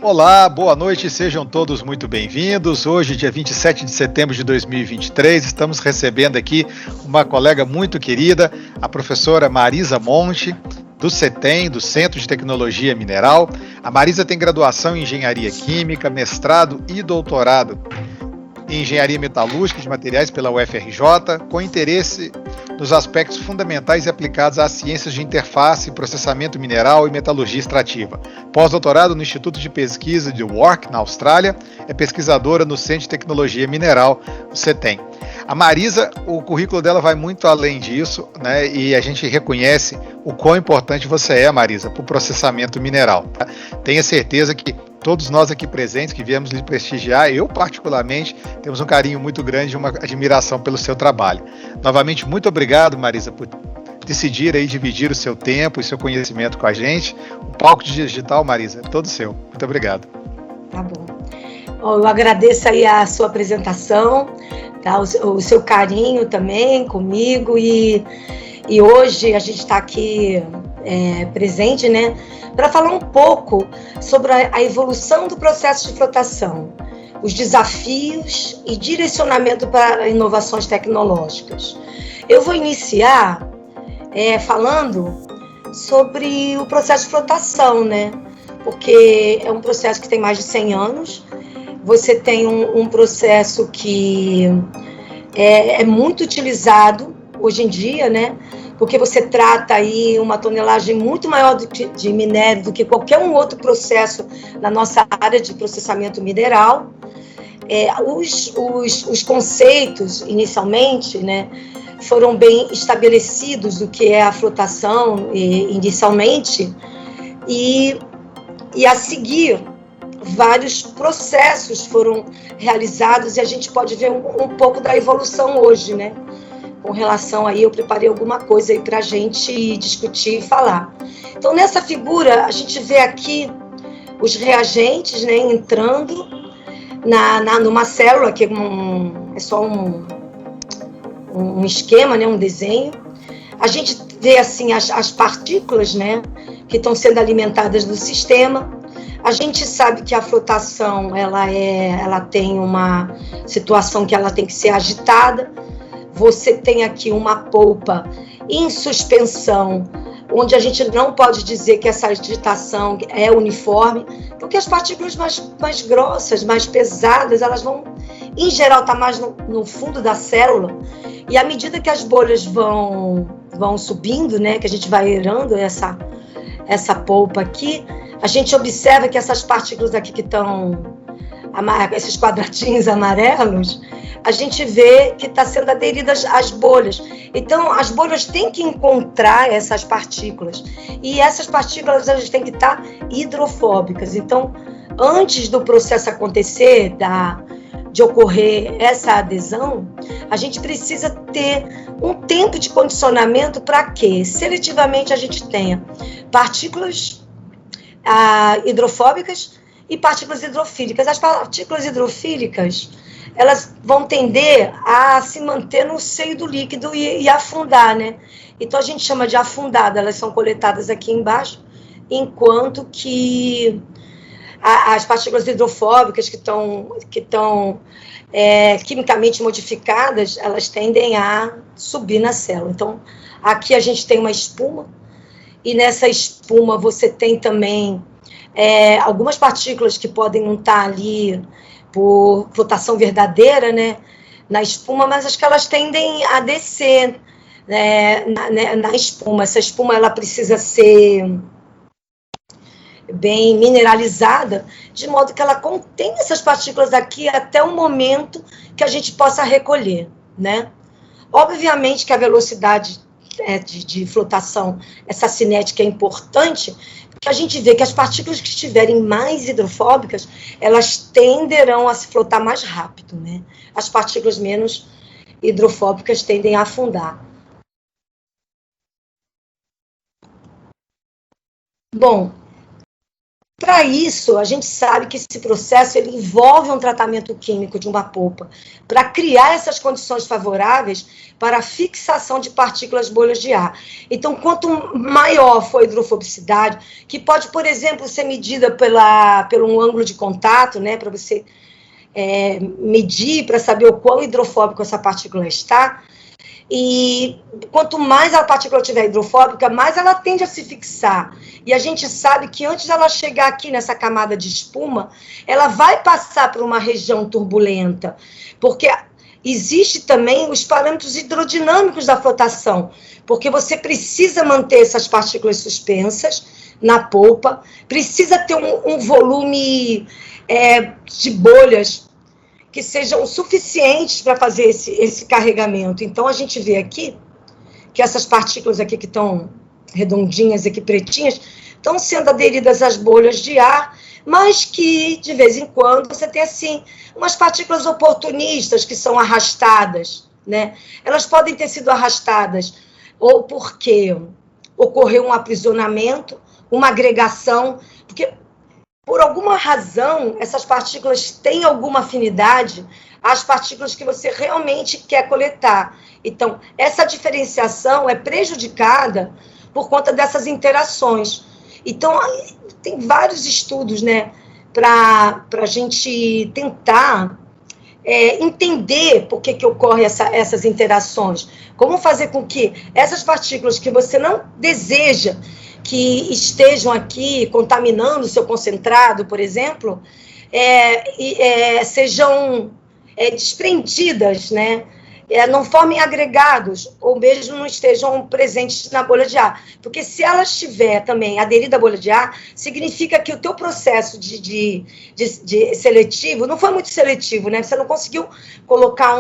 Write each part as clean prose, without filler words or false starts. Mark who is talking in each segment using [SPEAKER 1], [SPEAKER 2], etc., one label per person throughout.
[SPEAKER 1] Olá, boa noite, sejam todos muito bem-vindos. Hoje, dia 27 de setembro de 2023, estamos recebendo aqui uma colega muito querida, a professora Marisa Monte, do CETEM, do Centro de Tecnologia Mineral. A Marisa tem graduação em Engenharia Química, mestrado e doutorado em Engenharia Metalúrgica de Materiais pela UFRJ, com interesse nos aspectos fundamentais e aplicados às ciências de interface, processamento mineral e metalurgia extrativa. Pós-doutorado no Instituto de Pesquisa de Warwick, na Austrália, é pesquisadora no Centro de Tecnologia Mineral, o CETEM. A Marisa, o currículo dela vai muito além disso, né? E a gente reconhece o quão importante você é, Marisa, para o processamento mineral. Tá? Tenha certeza que todos nós aqui presentes que viemos lhe prestigiar, eu particularmente, temos um carinho muito grande e uma admiração pelo seu trabalho. Novamente, muito obrigado, Marisa, por decidir aí dividir o seu tempo e seu conhecimento com a gente. O palco digital, Marisa, é todo seu. Muito obrigado.
[SPEAKER 2] Tá bom. Eu agradeço aí a sua apresentação, tá? o seu carinho também comigo e hoje a gente está aqui presente, né, para falar um pouco sobre a evolução do processo de flotação, os desafios e direcionamento para inovações tecnológicas. Eu vou iniciar falando sobre o processo de flotação, né, porque é um processo que tem mais de 100 anos. Você tem um processo que é muito utilizado hoje em dia, né? Porque você trata aí uma tonelagem muito maior de minério do que qualquer um outro processo na nossa área de processamento mineral. Os conceitos, inicialmente, né, foram bem estabelecidos do que é a flotação inicialmente, e a seguir, vários processos foram realizados e a gente pode ver um pouco da evolução hoje, né? Com relação aí, eu preparei alguma coisa aí para a gente discutir e falar. Então, nessa figura, a gente vê aqui os reagentes, né, entrando numa célula, que é só um esquema, né, um desenho. A gente vê, assim, as partículas, né, que estão sendo alimentadas no sistema. A gente sabe que a flotação, ela tem uma situação que ela tem que ser agitada. Você tem aqui uma polpa em suspensão, onde a gente não pode dizer que essa agitação é uniforme, porque as partículas mais grossas, mais pesadas, elas vão, em geral, estar mais no fundo da célula, e à medida que as bolhas vão subindo, né, que a gente vai erando essa polpa aqui, a gente observa que essas partículas aqui que estão, esses quadradinhos amarelos, a gente vê que está sendo aderidas às bolhas. Então, as bolhas têm que encontrar essas partículas. E essas partículas, elas têm que estar hidrofóbicas. Então, antes do processo acontecer, de ocorrer essa adesão, a gente precisa ter um tempo de condicionamento para que, seletivamente, a gente tenha partículas hidrofóbicas e partículas hidrofílicas. As partículas hidrofílicas, elas vão tender a se manter no seio do líquido e afundar, né? Então, a gente chama de afundada, elas são coletadas aqui embaixo, enquanto que as partículas hidrofóbicas que estão quimicamente modificadas, elas tendem a subir na célula. Então, aqui a gente tem uma espuma, e nessa espuma você tem também algumas partículas que podem não estar ali por flotação verdadeira, né, na espuma, mas acho que elas tendem a descer, né, na espuma. Essa espuma, ela precisa ser bem mineralizada, de modo que ela contém essas partículas aqui até o momento que a gente possa recolher, né? Obviamente que a velocidade de flotação, essa cinética é importante, porque a gente vê que as partículas que estiverem mais hidrofóbicas, elas tenderão a se flotar mais rápido, né? As partículas menos hidrofóbicas tendem a afundar. Bom, Para isso, a gente sabe que esse processo ele envolve um tratamento químico de uma polpa, para criar essas condições favoráveis para a fixação de partículas bolhas de ar. Então, quanto maior for a hidrofobicidade, que pode, por exemplo, ser medida pelo um ângulo de contato, né, para você medir, para saber o quão hidrofóbico essa partícula está, e quanto mais a partícula estiver hidrofóbica, mais ela tende a se fixar. E a gente sabe que antes dela chegar aqui nessa camada de espuma, ela vai passar por uma região turbulenta, porque existe também os parâmetros hidrodinâmicos da flotação, porque você precisa manter essas partículas suspensas na polpa, precisa ter um volume de bolhas que sejam suficientes para fazer esse carregamento. Então, a gente vê aqui que essas partículas aqui que estão redondinhas, aqui pretinhas, estão sendo aderidas às bolhas de ar, mas que, de vez em quando, você tem, assim, umas partículas oportunistas que são arrastadas, né? Elas podem ter sido arrastadas ou porque ocorreu um aprisionamento, uma agregação, porque por alguma razão, essas partículas têm alguma afinidade às partículas que você realmente quer coletar. Então, essa diferenciação é prejudicada por conta dessas interações. Então, tem vários estudos, né, para a gente tentar entender por que ocorrem essas interações. Como fazer com que essas partículas que você não deseja que estejam aqui contaminando o seu concentrado, por exemplo, sejam desprendidas, né? Não formem agregados, ou mesmo não estejam presentes na bolha de ar. Porque se ela estiver também aderida à bolha de ar, significa que o teu processo de seletivo não foi muito seletivo, né? Você não conseguiu colocar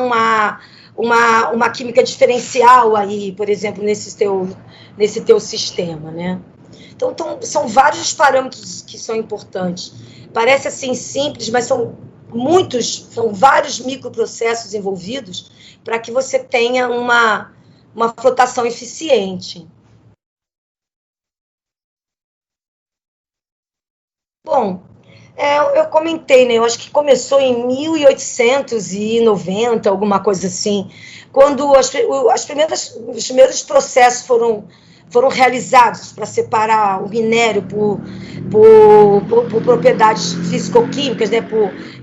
[SPEAKER 2] uma química diferencial aí, por exemplo, nesse teu sistema, né? Então, são vários parâmetros que são importantes. Parece assim simples, mas são vários microprocessos envolvidos para que você tenha uma flotação eficiente. Bom, eu comentei, né? Eu acho que começou em 1890, alguma coisa assim, quando os primeiros processos foram realizados para separar o minério por propriedades físico-químicas, né,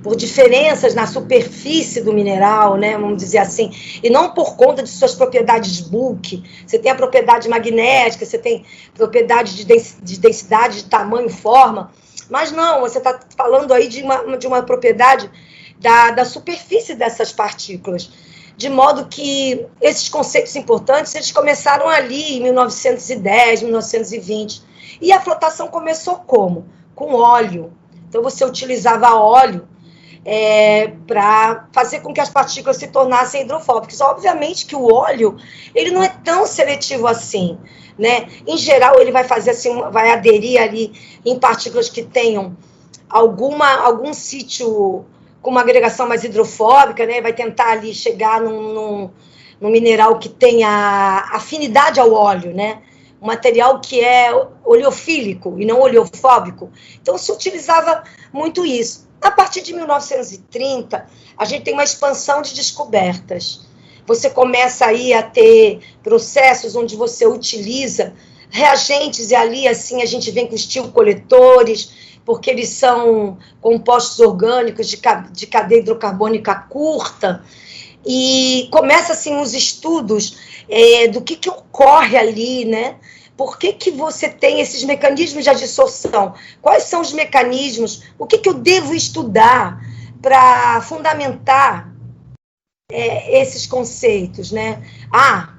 [SPEAKER 2] por diferenças na superfície do mineral, né, vamos dizer assim, e não por conta de suas propriedades bulk. Você tem a propriedade magnética, você tem propriedade de densidade, de tamanho, forma, mas não, você está falando aí de uma propriedade da superfície dessas partículas. De modo que esses conceitos importantes, eles começaram ali em 1910, 1920. E a flotação começou como? Com óleo. Então, você utilizava óleo para fazer com que as partículas se tornassem hidrofóbicas. Obviamente que o óleo, ele não é tão seletivo assim, né? Em geral, ele vai fazer assim, vai aderir ali em partículas que tenham algum sítio com uma agregação mais hidrofóbica, né? Vai tentar ali chegar num mineral que tenha afinidade ao óleo, né? Um material que é oleofílico e não oleofóbico. Então, se utilizava muito isso. A partir de 1930, a gente tem uma expansão de descobertas. Você começa aí a ter processos onde você utiliza reagentes, e ali, assim, a gente vem com estilo coletores, porque eles são compostos orgânicos de cadeia hidrocarbônica curta, e começa assim os estudos do que ocorre ali, né? Por que você tem esses mecanismos de adsorção? Quais são os mecanismos? O que eu devo estudar para fundamentar esses conceitos, né?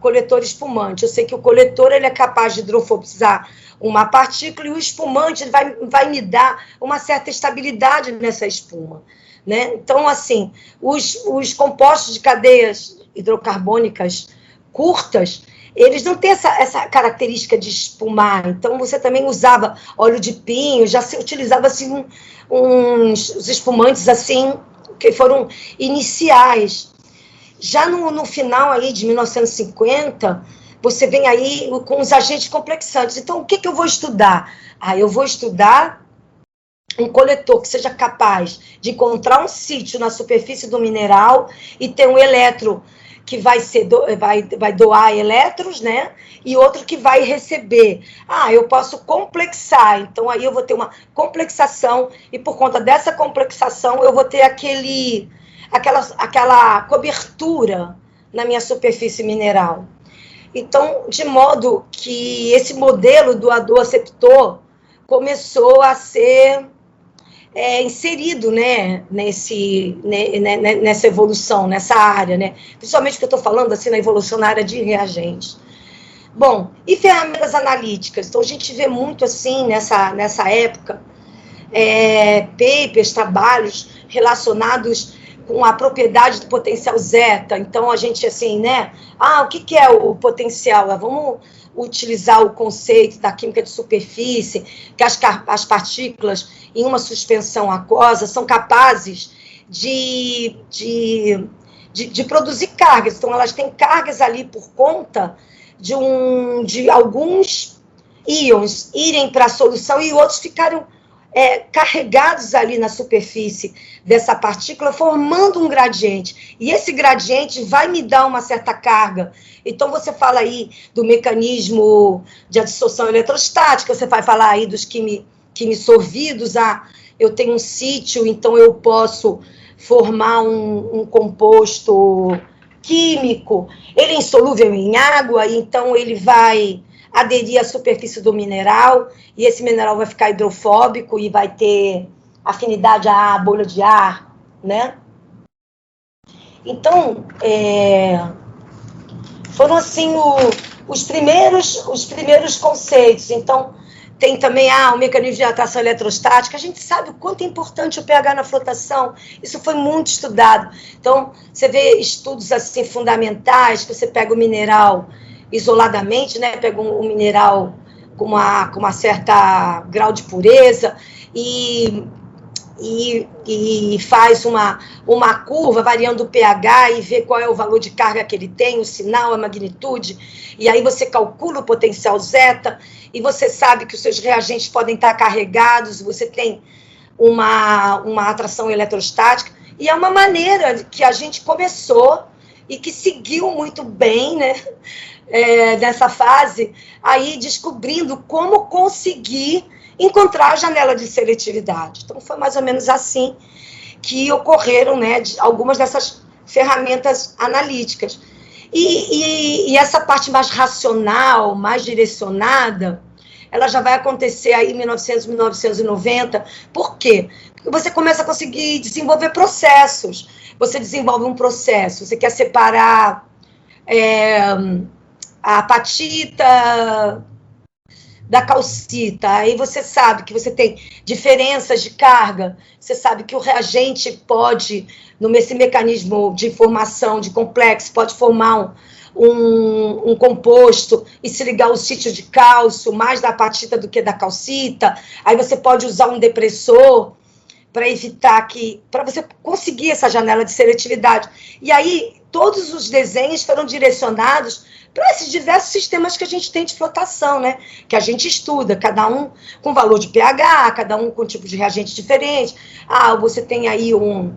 [SPEAKER 2] Coletor espumante. Eu sei que o coletor ele é capaz de hidrofobizar uma partícula, e o espumante ele vai me dar uma certa estabilidade nessa espuma, né? Então, assim, os compostos de cadeias hidrocarbônicas curtas, eles não têm essa característica de espumar. Então, você também usava óleo de pinho, já se utilizava assim, os espumantes assim, que foram iniciais. Já no final aí de 1950, você vem aí com os agentes complexantes. Então, o que eu vou estudar? Eu vou estudar um coletor que seja capaz de encontrar um sítio na superfície do mineral e ter um eletro que vai doar elétrons, né? E outro que vai receber. Eu posso complexar, então aí eu vou ter uma complexação, e por conta dessa complexação eu vou ter aquela cobertura na minha superfície mineral. Então, de modo que esse modelo doador-aceptor começou a ser inserido, né, nessa evolução, nessa área, né? Principalmente porque eu estou falando assim na evolução na área de reagentes. Bom, e ferramentas analíticas? Então, a gente vê muito assim, nessa época, papers, trabalhos relacionados com a propriedade do potencial zeta. Então, a gente, assim, né? O que é o potencial? Vamos utilizar o conceito da química de superfície, que as partículas em uma suspensão aquosa são capazes de produzir cargas. Então, elas têm cargas ali por conta de alguns íons irem para a solução e outros ficaram carregados ali na superfície dessa partícula, formando um gradiente. E esse gradiente vai me dar uma certa carga. Então, você fala aí do mecanismo de adsorção eletrostática, você vai falar aí dos quimisorvidos. Eu tenho um sítio, então eu posso formar um composto químico. Ele é insolúvel em água, então ele vai aderir à superfície do mineral, e esse mineral vai ficar hidrofóbico e vai ter afinidade à bolha de ar, né? Então, foram assim os primeiros conceitos. Então, tem também o mecanismo de atração eletrostática. A gente sabe o quanto é importante o pH na flotação. Isso foi muito estudado. Então, você vê estudos assim fundamentais, que você pega o mineral isoladamente, né? Pega um mineral com uma certa grau de pureza e faz uma curva variando o pH e vê qual é o valor de carga que ele tem, o sinal, a magnitude, e aí você calcula o potencial zeta, e você sabe que os seus reagentes podem estar carregados, você tem uma atração eletrostática, e é uma maneira que a gente começou e que seguiu muito bem, né? Nessa fase, aí descobrindo como conseguir encontrar a janela de seletividade. Então, foi mais ou menos assim que ocorreram, né, algumas dessas ferramentas analíticas. E essa parte mais racional, mais direcionada, ela já vai acontecer aí em 1990. Por quê? Porque você começa a conseguir desenvolver processos. Você desenvolve um processo, você quer separar a apatita da calcita, aí você sabe que você tem diferenças de carga, você sabe que o reagente pode, nesse mecanismo de formação de complexo, pode formar um composto e se ligar ao sítio de cálcio, mais da apatita do que da calcita, aí você pode usar um depressor para evitar para você conseguir essa janela de seletividade. E aí, todos os desenhos foram direcionados para esses diversos sistemas que a gente tem de flotação, né? Que a gente estuda, cada um com valor de pH, cada um com tipo de reagente diferente. Você tem aí um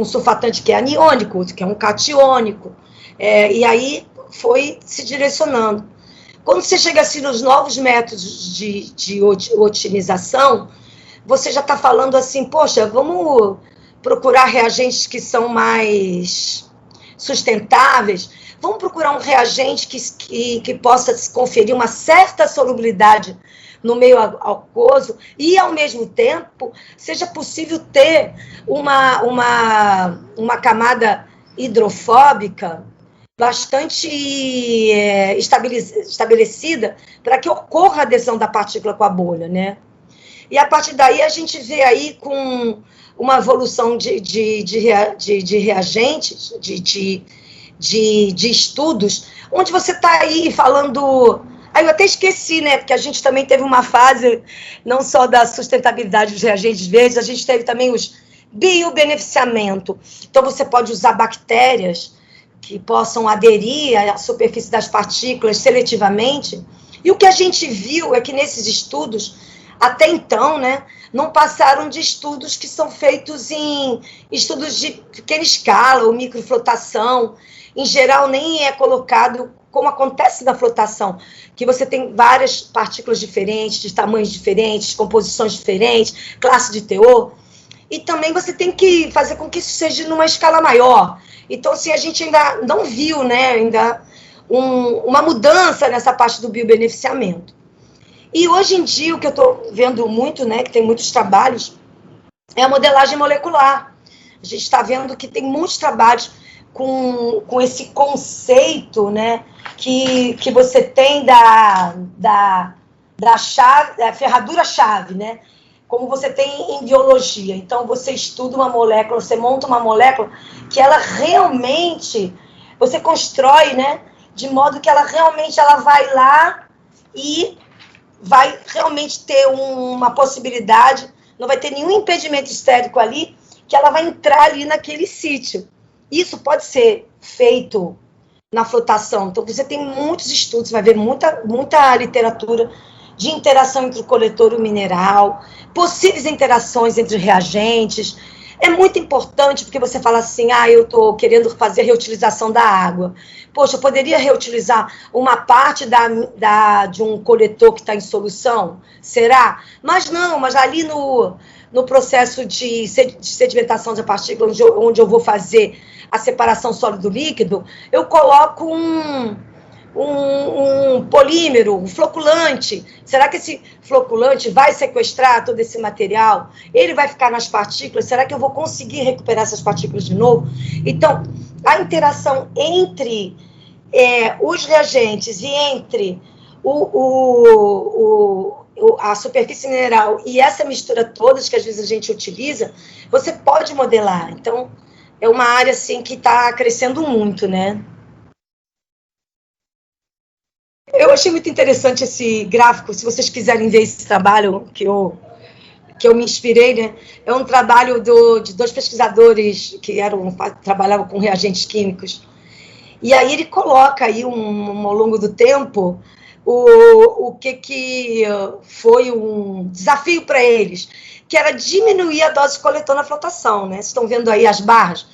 [SPEAKER 2] sulfatante que é aniônico, outro que é um catiônico. E aí foi se direcionando. Quando você chega assim nos novos métodos de otimização, você já está falando assim, poxa, vamos procurar reagentes que são mais sustentáveis, vamos procurar um reagente que possa conferir uma certa solubilidade no meio aquoso e, ao mesmo tempo, seja possível ter uma camada hidrofóbica bastante estabelecida para que ocorra a adesão da partícula com a bolha, né? E, a partir daí, a gente vê aí com uma evolução de reagentes, de estudos, onde você está aí falando... eu até esqueci, né? Porque a gente também teve uma fase, não só da sustentabilidade dos reagentes verdes, a gente teve também os biobeneficiamento. Então, você pode usar bactérias que possam aderir à superfície das partículas seletivamente. E o que a gente viu é que nesses estudos, até então, né, não passaram de estudos que são feitos em estudos de pequena escala ou microflotação. Em geral, nem é colocado como acontece na flotação, que você tem várias partículas diferentes, de tamanhos diferentes, composições diferentes, classe de teor, e também você tem que fazer com que isso seja numa escala maior. Então, assim, a gente ainda não viu, né, ainda uma mudança nessa parte do biobeneficiamento. E hoje em dia, o que eu estou vendo muito, né, que tem muitos trabalhos, é a modelagem molecular. A gente está vendo que tem muitos trabalhos com esse conceito, né, que você tem da chave, da ferradura-chave, né, como você tem em biologia. Então, você estuda uma molécula, você monta uma molécula que ela realmente, você constrói, né, de modo que ela realmente vai lá e vai realmente ter uma possibilidade, não vai ter nenhum impedimento estético ali, que ela vai entrar ali naquele sítio. Isso pode ser feito na flotação. Então, você tem muitos estudos, vai ver muita literatura de interação entre o coletor e o mineral, possíveis interações entre reagentes. É muito importante, porque você fala assim, eu estou querendo fazer a reutilização da água. Poxa, eu poderia reutilizar uma parte de um coletor que está em solução? Será? Mas não, mas ali no processo de sedimentação de partículas, onde eu vou fazer a separação sólido-líquido, eu coloco um polímero, um floculante. Será que esse floculante vai sequestrar todo esse material? Ele vai ficar nas partículas? Será que eu vou conseguir recuperar essas partículas de novo? Então, a interação entre os reagentes e entre a superfície mineral e essa mistura toda que às vezes a gente utiliza, você pode modelar. Então, é uma área assim, que está crescendo muito, né? Eu achei muito interessante esse gráfico. Se vocês quiserem ver esse trabalho que eu me inspirei, né? É um trabalho de dois pesquisadores que trabalhavam com reagentes químicos. E aí ele coloca aí, ao longo do tempo, o que foi um desafio para eles, que era diminuir a dose de coletor na flotação, né? Vocês estão vendo aí as barras?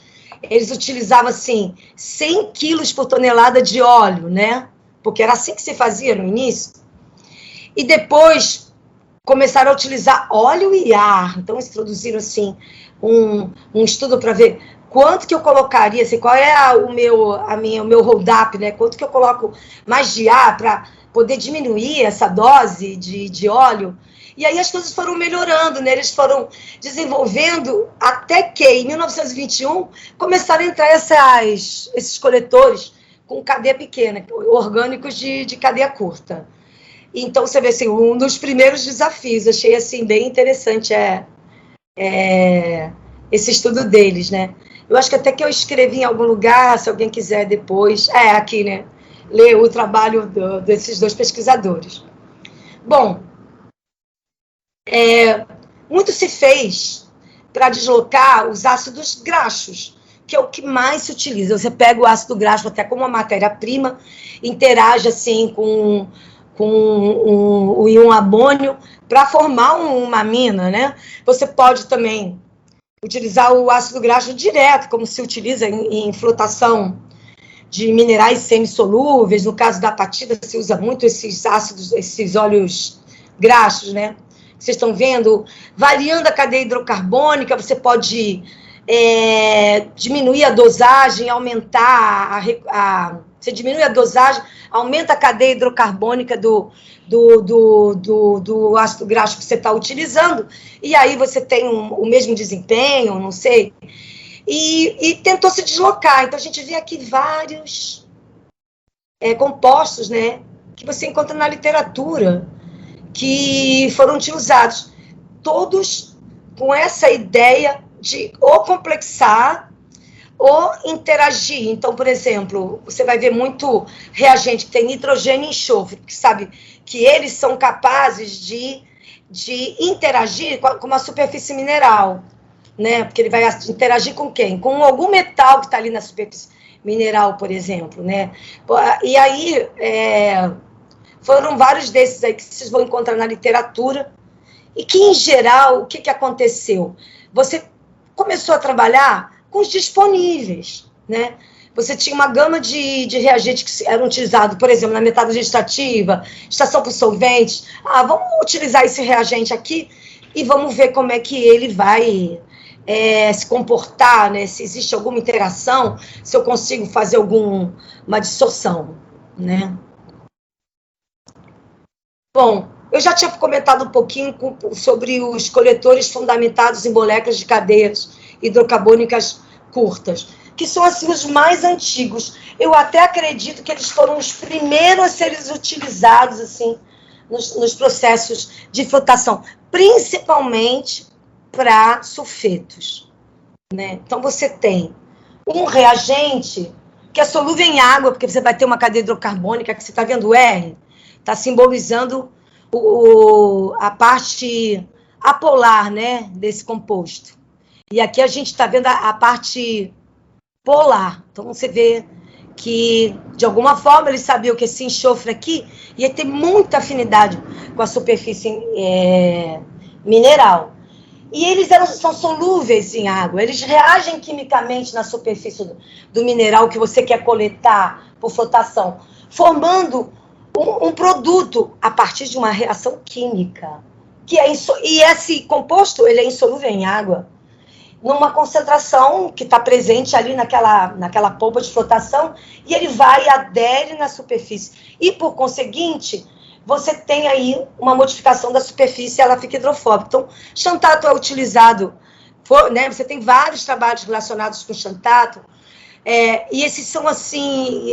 [SPEAKER 2] Eles utilizavam, assim, 100 quilos por tonelada de óleo, né? Porque era assim que se fazia no início. E depois começaram a utilizar óleo e ar. Então, eles introduziram, assim, um estudo para ver quanto que eu colocaria, assim, qual é o meu hold-up, né? Quanto que eu coloco mais de ar para poder diminuir essa dose de óleo. E aí as coisas foram melhorando, né? Eles foram desenvolvendo até que, em 1921, começaram a entrar esses coletores com cadeia pequena, orgânicos de cadeia curta. Então, você vê, assim, um dos primeiros desafios, achei, assim, bem interessante esse estudo deles, né? Eu acho que até que eu escrevi em algum lugar, se alguém quiser depois, aqui, né? Ler o trabalho desses dois pesquisadores. Bom, muito se fez para deslocar os ácidos graxos, que é o que mais se utiliza. Você pega o ácido graxo até como uma matéria-prima, interage assim com o íon amônio para formar uma amina, né? Você pode também utilizar o ácido graxo direto, como se utiliza em flotação de minerais semisolúveis. No caso da apatita, se usa muito esses ácidos, esses óleos graxos, né? Vocês estão vendo? Variando a cadeia hidrocarbônica, você pode diminuir a dosagem, aumentar você diminui a dosagem, aumenta a cadeia hidrocarbônica do ácido graxo que você está utilizando, e aí você tem o mesmo desempenho, não sei, e tentou se deslocar. Então, a gente vê aqui vários compostos, né, que você encontra na literatura, que foram utilizados, todos com essa ideia de ou complexar ou interagir. Então, por exemplo, você vai ver muito reagente que tem nitrogênio e enxofre, porque sabe que eles são capazes de interagir com uma superfície mineral, né? Porque ele vai interagir com quem? Com algum metal que está ali na superfície mineral, por exemplo, né? E aí, foram vários desses aí que vocês vão encontrar na literatura, E que, em geral, o que aconteceu? Você começou a trabalhar com os disponíveis, né? Você tinha uma gama de reagentes que eram utilizados, por exemplo, na metodologia extrativa, extração por solventes. Vamos utilizar esse reagente aqui e vamos ver como é que ele vai se comportar, né? Se existe alguma interação, se eu consigo fazer alguma dissorção, né? Bom, eu já tinha comentado um pouquinho sobre os coletores fundamentados em moléculas de cadeias hidrocarbônicas curtas, que são assim os mais antigos. Eu até acredito que eles foram os primeiros a serem utilizados assim nos processos de flotação, principalmente para sulfetos, né? Então você tem um reagente que é solúvel em água, porque você vai ter uma cadeia hidrocarbônica, que você está vendo o R, está simbolizando a parte apolar, né, desse composto. E aqui a gente está vendo a parte polar. Então você vê que, de alguma forma, eles sabiam que esse enxofre aqui ia ter muita afinidade com a superfície mineral. E eles são solúveis em água, eles reagem quimicamente na superfície do mineral que você quer coletar por flotação, formando um produto a partir de uma reação química. E esse composto ele é insolúvel em água, numa concentração que está presente ali naquela polpa de flotação, e ele vai e adere na superfície. E, por conseguinte, você tem aí uma modificação da superfície, ela fica hidrofóbica. Então, xantato é utilizado, né, você tem vários trabalhos relacionados com xantato, e esses são assim,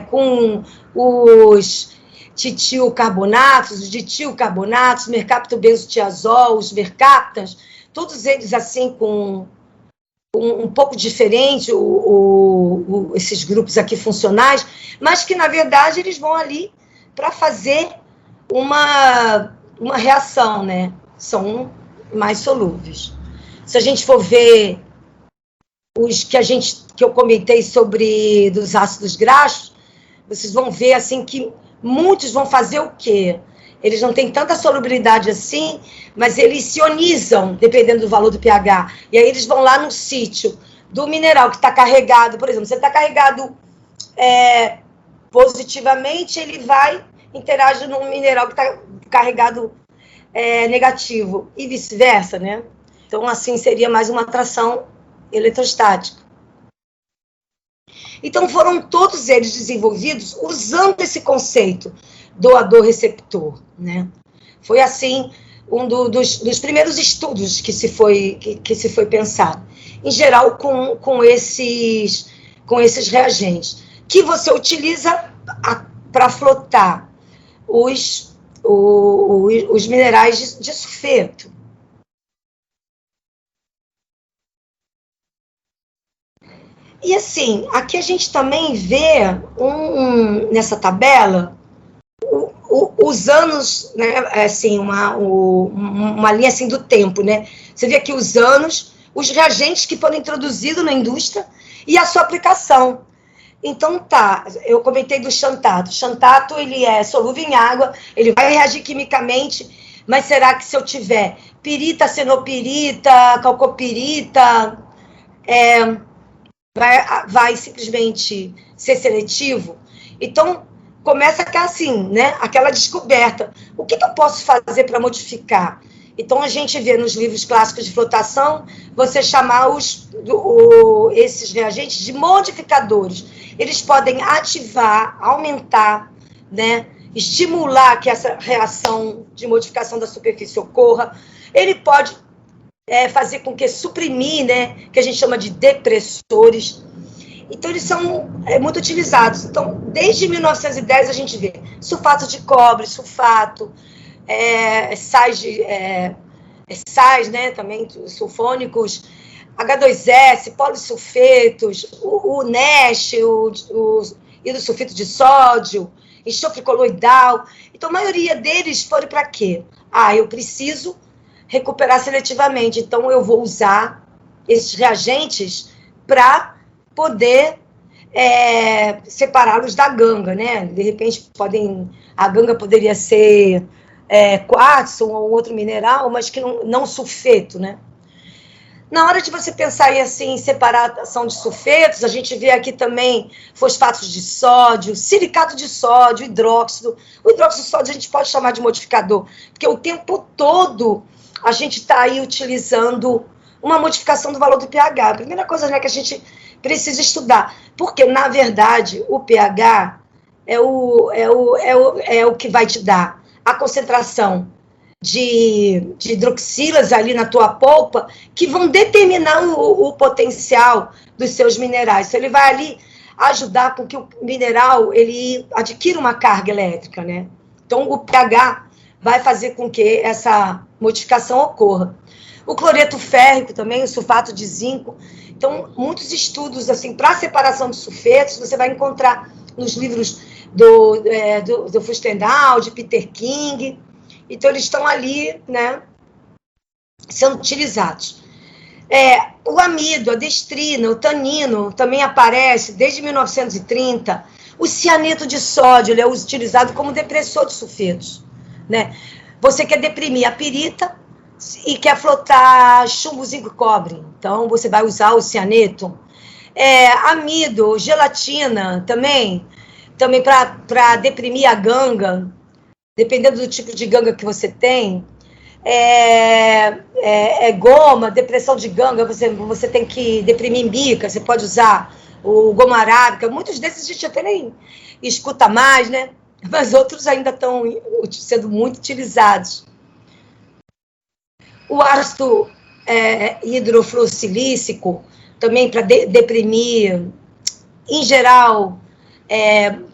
[SPEAKER 2] com os titilcarbonatos, os ditilcarbonatos, mercaptobenzotiazol, os mercaptas, todos eles assim com um pouco diferente, esses grupos aqui funcionais, mas que, na verdade, eles vão ali para fazer uma reação, né? São mais solúveis. Se a gente for ver os que eu comentei sobre dos ácidos graxos, vocês vão ver assim que muitos vão fazer o quê? Eles não têm tanta solubilidade assim, mas eles se ionizam, dependendo do valor do pH. E aí eles vão lá no sítio do mineral que está carregado, por exemplo, você está carregado positivamente, ele vai interagir num mineral que está carregado negativo, e vice-versa, né? Então, assim, seria mais uma atração eletrostática. Então, foram todos eles desenvolvidos usando esse conceito doador-receptor, né? Foi, assim, um dos primeiros estudos que se foi pensado. Em geral, com esses reagentes, que você utiliza para flotar os minerais de sulfeto. E assim, aqui a gente também vê nessa tabela os anos, né, assim, uma linha assim do tempo, né? Você vê aqui os anos, os reagentes que foram introduzidos na indústria e a sua aplicação. Então tá, eu comentei do xantato. Xantato, ele é solúvel em água, ele vai reagir quimicamente, mas será que se eu tiver pirita, cenopirita, calcopirita, vai simplesmente ser seletivo? Então, começa assim, né, aquela descoberta. O que eu posso fazer para modificar? Então, a gente vê nos livros clássicos de flotação, você chamar esses reagentes de modificadores. Eles podem ativar, aumentar, né, estimular que essa reação de modificação da superfície ocorra. Ele pode fazer com que suprimir, né, que a gente chama de depressores. Então, eles são muito utilizados. Então, desde 1910, a gente vê sulfato de cobre, sulfato, sais, né, também sulfônicos, H2S, polissulfetos, o NESH, o hidrosulfito de sódio, enxofre coloidal. Então, a maioria deles foram para quê? Eu preciso recuperar seletivamente, então eu vou usar esses reagentes para poder separá-los da ganga, né? De repente, a ganga poderia ser quartzo ou outro mineral, mas que não sulfeto, né? Na hora de você pensar em separação de sulfetos, a gente vê aqui também fosfatos de sódio, silicato de sódio, hidróxido. O hidróxido de sódio a gente pode chamar de modificador, porque o tempo todo a gente está aí utilizando uma modificação do valor do pH. A primeira coisa, né, que a gente precisa estudar, porque, na verdade, o pH é o que vai te dar a concentração de hidroxilas ali na tua polpa, que vão determinar o potencial dos seus minerais. Então, ele vai ali ajudar com que o mineral ele adquira uma carga elétrica, né? Então, o pH vai fazer com que essa modificação ocorra. O cloreto férrico também, o sulfato de zinco. Então, muitos estudos assim para separação de sulfetos, você vai encontrar nos livros do Fustendal, de Peter King. Então, eles estão ali, né, sendo utilizados. O amido, a destrina, o tanino também aparece desde 1930. O cianeto de sódio ele é utilizado como depressor de sulfetos, né? Você quer deprimir a pirita e quer flotar chumbo, zinco e cobre. Então, você vai usar o cianeto. Amido, gelatina também para deprimir a ganga, dependendo do tipo de ganga que você tem. Goma, depressão de ganga, você tem que deprimir mica, você pode usar o goma arábica. Muitos desses a gente até nem escuta mais, né? Mas outros ainda estão sendo muito utilizados. O ácido hidrofluorsilícico, também para deprimir, em geral,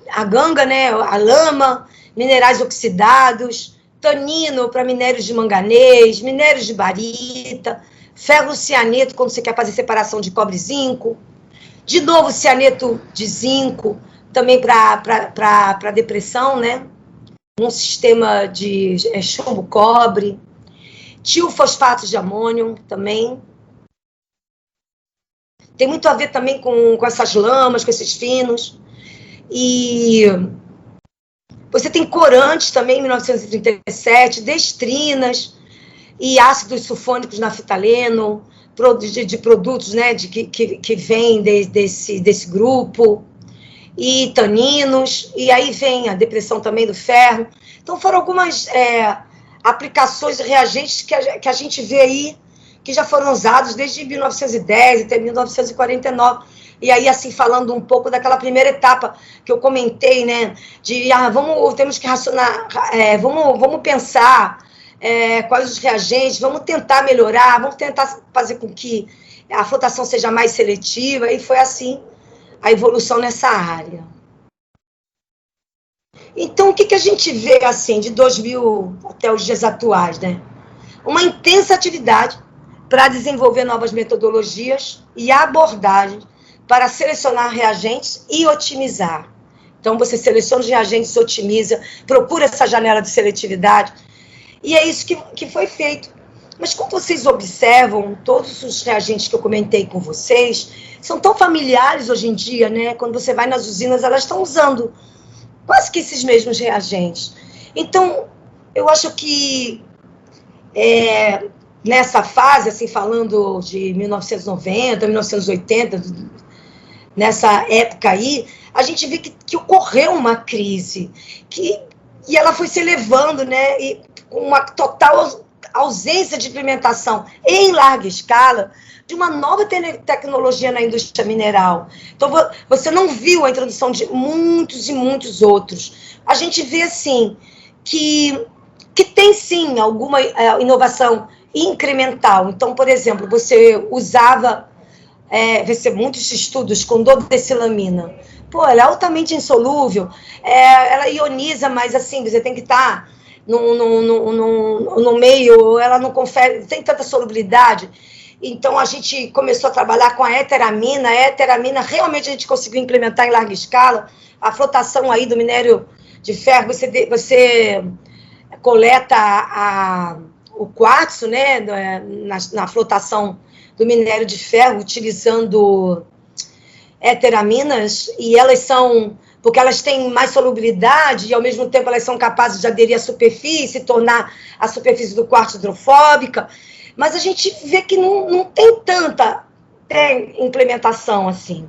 [SPEAKER 2] a ganga, né, a lama, minerais oxidados, tanino para minérios de manganês, minérios de barita, ferrocianeto, quando você quer fazer separação de cobre e zinco, de novo cianeto de zinco, também para depressão, né, um sistema de chumbo-cobre, tiofosfato de amônio também. Tem muito a ver também com essas lamas, com esses finos. E você tem corantes também, em 1937, destrinas e ácidos sulfônicos naftaleno, de produtos, né, que vêm desse grupo, e taninos, e aí vem a depressão também do ferro. Então, foram algumas aplicações e reagentes que a gente vê aí, que já foram usados desde 1910 até 1949. E aí, assim, falando um pouco daquela primeira etapa que eu comentei, né, de temos que racionar, vamos pensar quais os reagentes, vamos tentar melhorar, vamos tentar fazer com que a flotação seja mais seletiva, e foi assim a evolução nessa área. Então, o que a gente vê, assim, de 2000 até os dias atuais, né? Uma intensa atividade para desenvolver novas metodologias e abordagens para selecionar reagentes e otimizar. Então, você seleciona os reagentes, otimiza, procura essa janela de seletividade, e é isso que foi feito. Mas como vocês observam, todos os reagentes que eu comentei com vocês são tão familiares hoje em dia, né? Quando você vai nas usinas, elas estão usando quase que esses mesmos reagentes. Então, eu acho que nessa fase, assim, falando de 1990, 1980, nessa época aí, a gente vê que ocorreu uma crise, e ela foi se elevando, né, e com uma total ausência de implementação em larga escala de uma nova tecnologia na indústria mineral. Então, você não viu a introdução de muitos e muitos outros. A gente vê, assim, que tem, sim, alguma inovação incremental. Então, por exemplo, você usava, muitos estudos com dodecilamina. Pô, ela é altamente insolúvel, ela ioniza, mas, assim, você tem que estar no meio, ela não confere, não tem tanta solubilidade. Então, a gente começou a trabalhar com a heteramina. A heteramina, realmente, a gente conseguiu implementar em larga escala. A flotação aí do minério de ferro, você coleta o quartzo, né, na flotação do minério de ferro, utilizando heteraminas, e elas são porque elas têm mais solubilidade e, ao mesmo tempo, elas são capazes de aderir à superfície, tornar a superfície do quartzo hidrofóbica, mas a gente vê que não tem tanta implementação assim.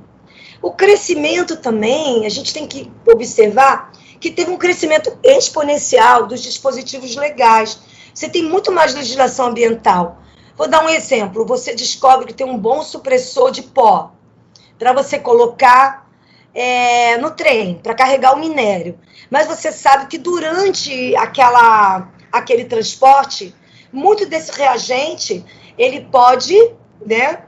[SPEAKER 2] O crescimento também, a gente tem que observar que teve um crescimento exponencial dos dispositivos legais. Você tem muito mais legislação ambiental. Vou dar um exemplo. Você descobre que tem um bom supressor de pó para você colocar no trem, para carregar o minério. Mas você sabe que durante aquele transporte, muito desse reagente, ele pode, né,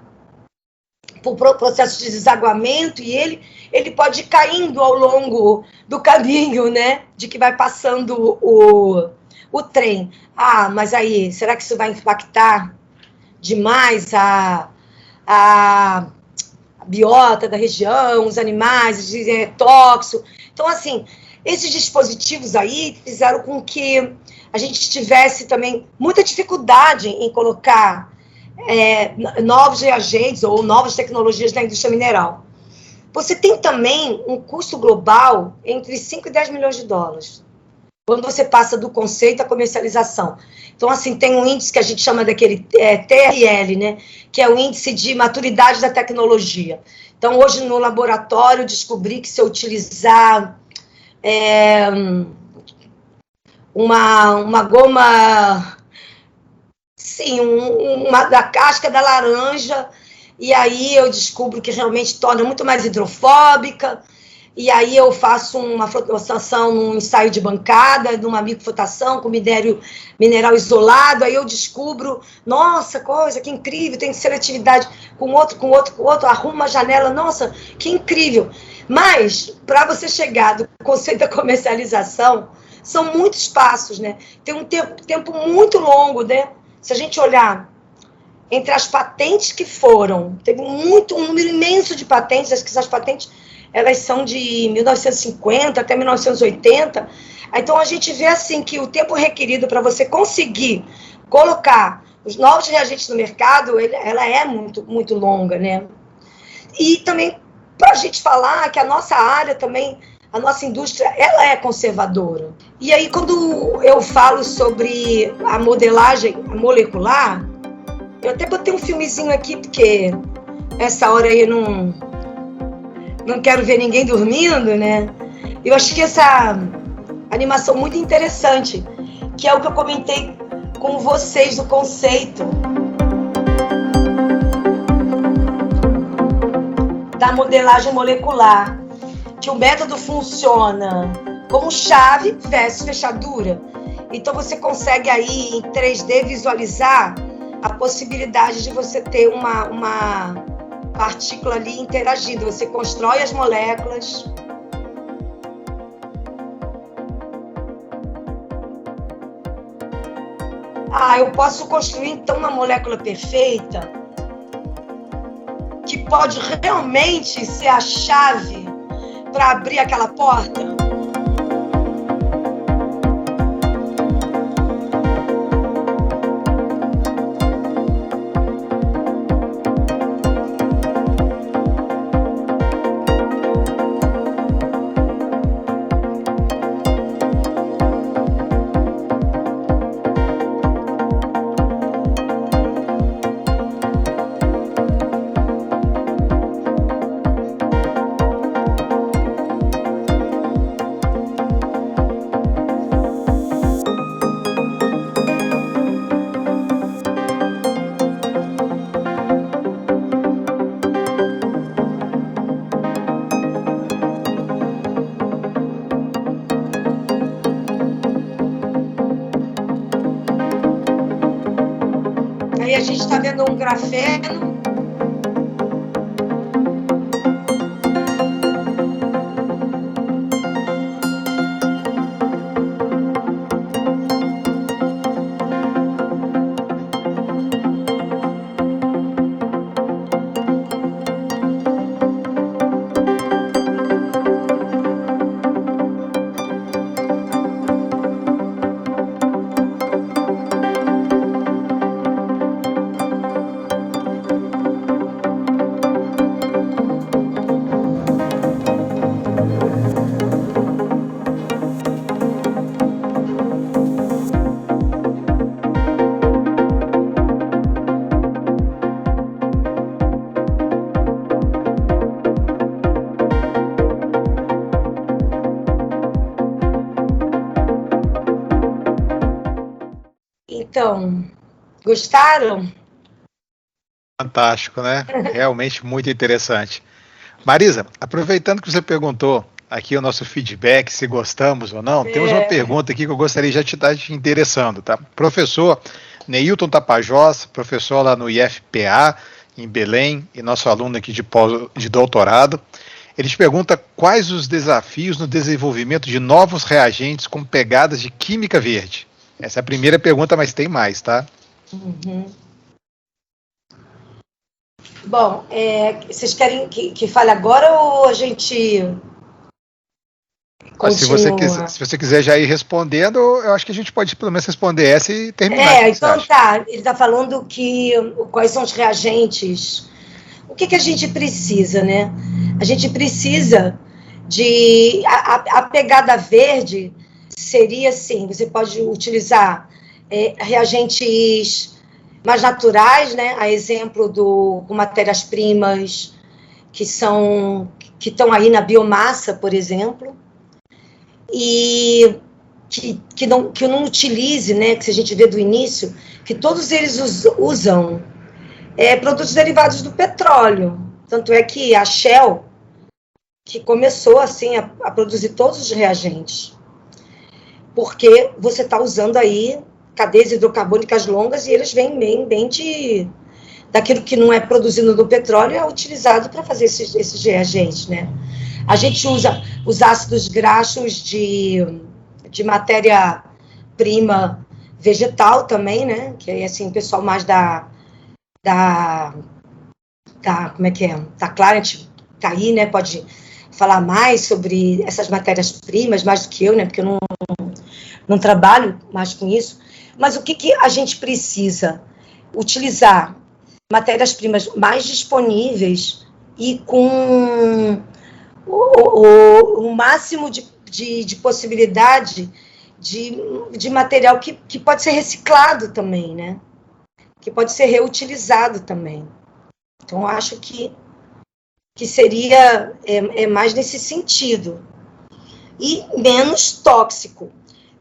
[SPEAKER 2] por processo de desaguamento, e ele pode ir caindo ao longo do caminho, né, de que vai passando o trem. Ah, mas aí, será que isso vai impactar demais a biota da região, os animais, tóxico? Então, assim, esses dispositivos aí fizeram com que a gente tivesse também muita dificuldade em colocar novos reagentes ou novas tecnologias na indústria mineral. Você tem também um custo global entre 5 e 10 milhões de dólares, quando você passa do conceito à comercialização. Então, assim, tem um índice que a gente chama daquele TRL, né, que é o índice de maturidade da tecnologia. Então, hoje no laboratório, eu descobri que se eu utilizar uma goma, sim, da casca da laranja, e aí eu descubro que realmente torna muito mais hidrofóbica, e aí eu faço uma flotação num ensaio de bancada, numa microflotação com mineral isolado, aí eu descubro, nossa, coisa, que incrível, tem seletividade com outro, arrumo uma janela, nossa, que incrível. Mas, para você chegar do conceito da comercialização, são muitos passos, né? Tem um tempo muito longo, né? Se a gente olhar entre as patentes que foram, teve um número imenso de patentes, acho que essas patentes elas são de 1950 até 1980, então a gente vê assim que o tempo requerido para você conseguir colocar os novos reagentes no mercado, ela é muito, muito longa, né? E também para a gente falar que a nossa área também, a nossa indústria, ela é conservadora. E aí, quando eu falo sobre a modelagem molecular, eu até botei um filmezinho aqui, porque essa hora aí eu não quero ver ninguém dormindo, né? Eu achei essa animação muito interessante, que é o que eu comentei com vocês do conceito da modelagem molecular, que o método funciona como chave versus fechadura. Então você consegue aí em 3D visualizar a possibilidade de você ter uma partícula ali interagindo. Você constrói as moléculas. Eu posso construir então uma molécula perfeita que pode realmente ser a chave para abrir aquela porta? Aí a gente está vendo um grafeno. Então, gostaram?
[SPEAKER 1] Fantástico, né? Realmente muito interessante. Marisa, aproveitando que você perguntou aqui o nosso feedback, se gostamos ou não, temos uma pergunta aqui que eu gostaria já de estar te interessando, tá? Professor Neilton Tapajós, professor lá no IFPA, em Belém, e nosso aluno aqui de doutorado, ele te pergunta quais os desafios no desenvolvimento de novos reagentes com pegadas de química verde. Essa é a primeira pergunta, mas tem mais, tá?
[SPEAKER 2] Uhum. Bom, vocês querem que fale agora ou a gente continua?
[SPEAKER 1] Se você quiser já ir respondendo, eu acho que a gente pode pelo menos responder essa e terminar.
[SPEAKER 2] Então tá, ele está falando quais são os reagentes, o que a gente precisa, né? A gente precisa de... A pegada verde seria assim, você pode utilizar reagentes mais naturais, né? A exemplo com matérias-primas que estão aí na biomassa, por exemplo, e que não utilize, né? Que se a gente vê do início, que todos eles usam produtos derivados do petróleo. Tanto é que a Shell, que começou assim a produzir todos os reagentes, porque você está usando aí cadeias hidrocarbônicas longas e eles vêm bem daquilo que não é produzido do petróleo, é utilizado para fazer esses reagentes, né? A gente usa os ácidos graxos de matéria-prima vegetal também, né? Que é assim, o pessoal mais como é que é? Da Clarent tá aí, né? Pode falar mais sobre essas matérias-primas, mais do que eu, né? Porque eu não trabalho mais com isso. Mas o que a gente precisa? Utilizar matérias-primas mais disponíveis e com o máximo de possibilidade de material que pode ser reciclado também, né? Que pode ser reutilizado também. Então, eu acho que seria mais nesse sentido. E menos tóxico.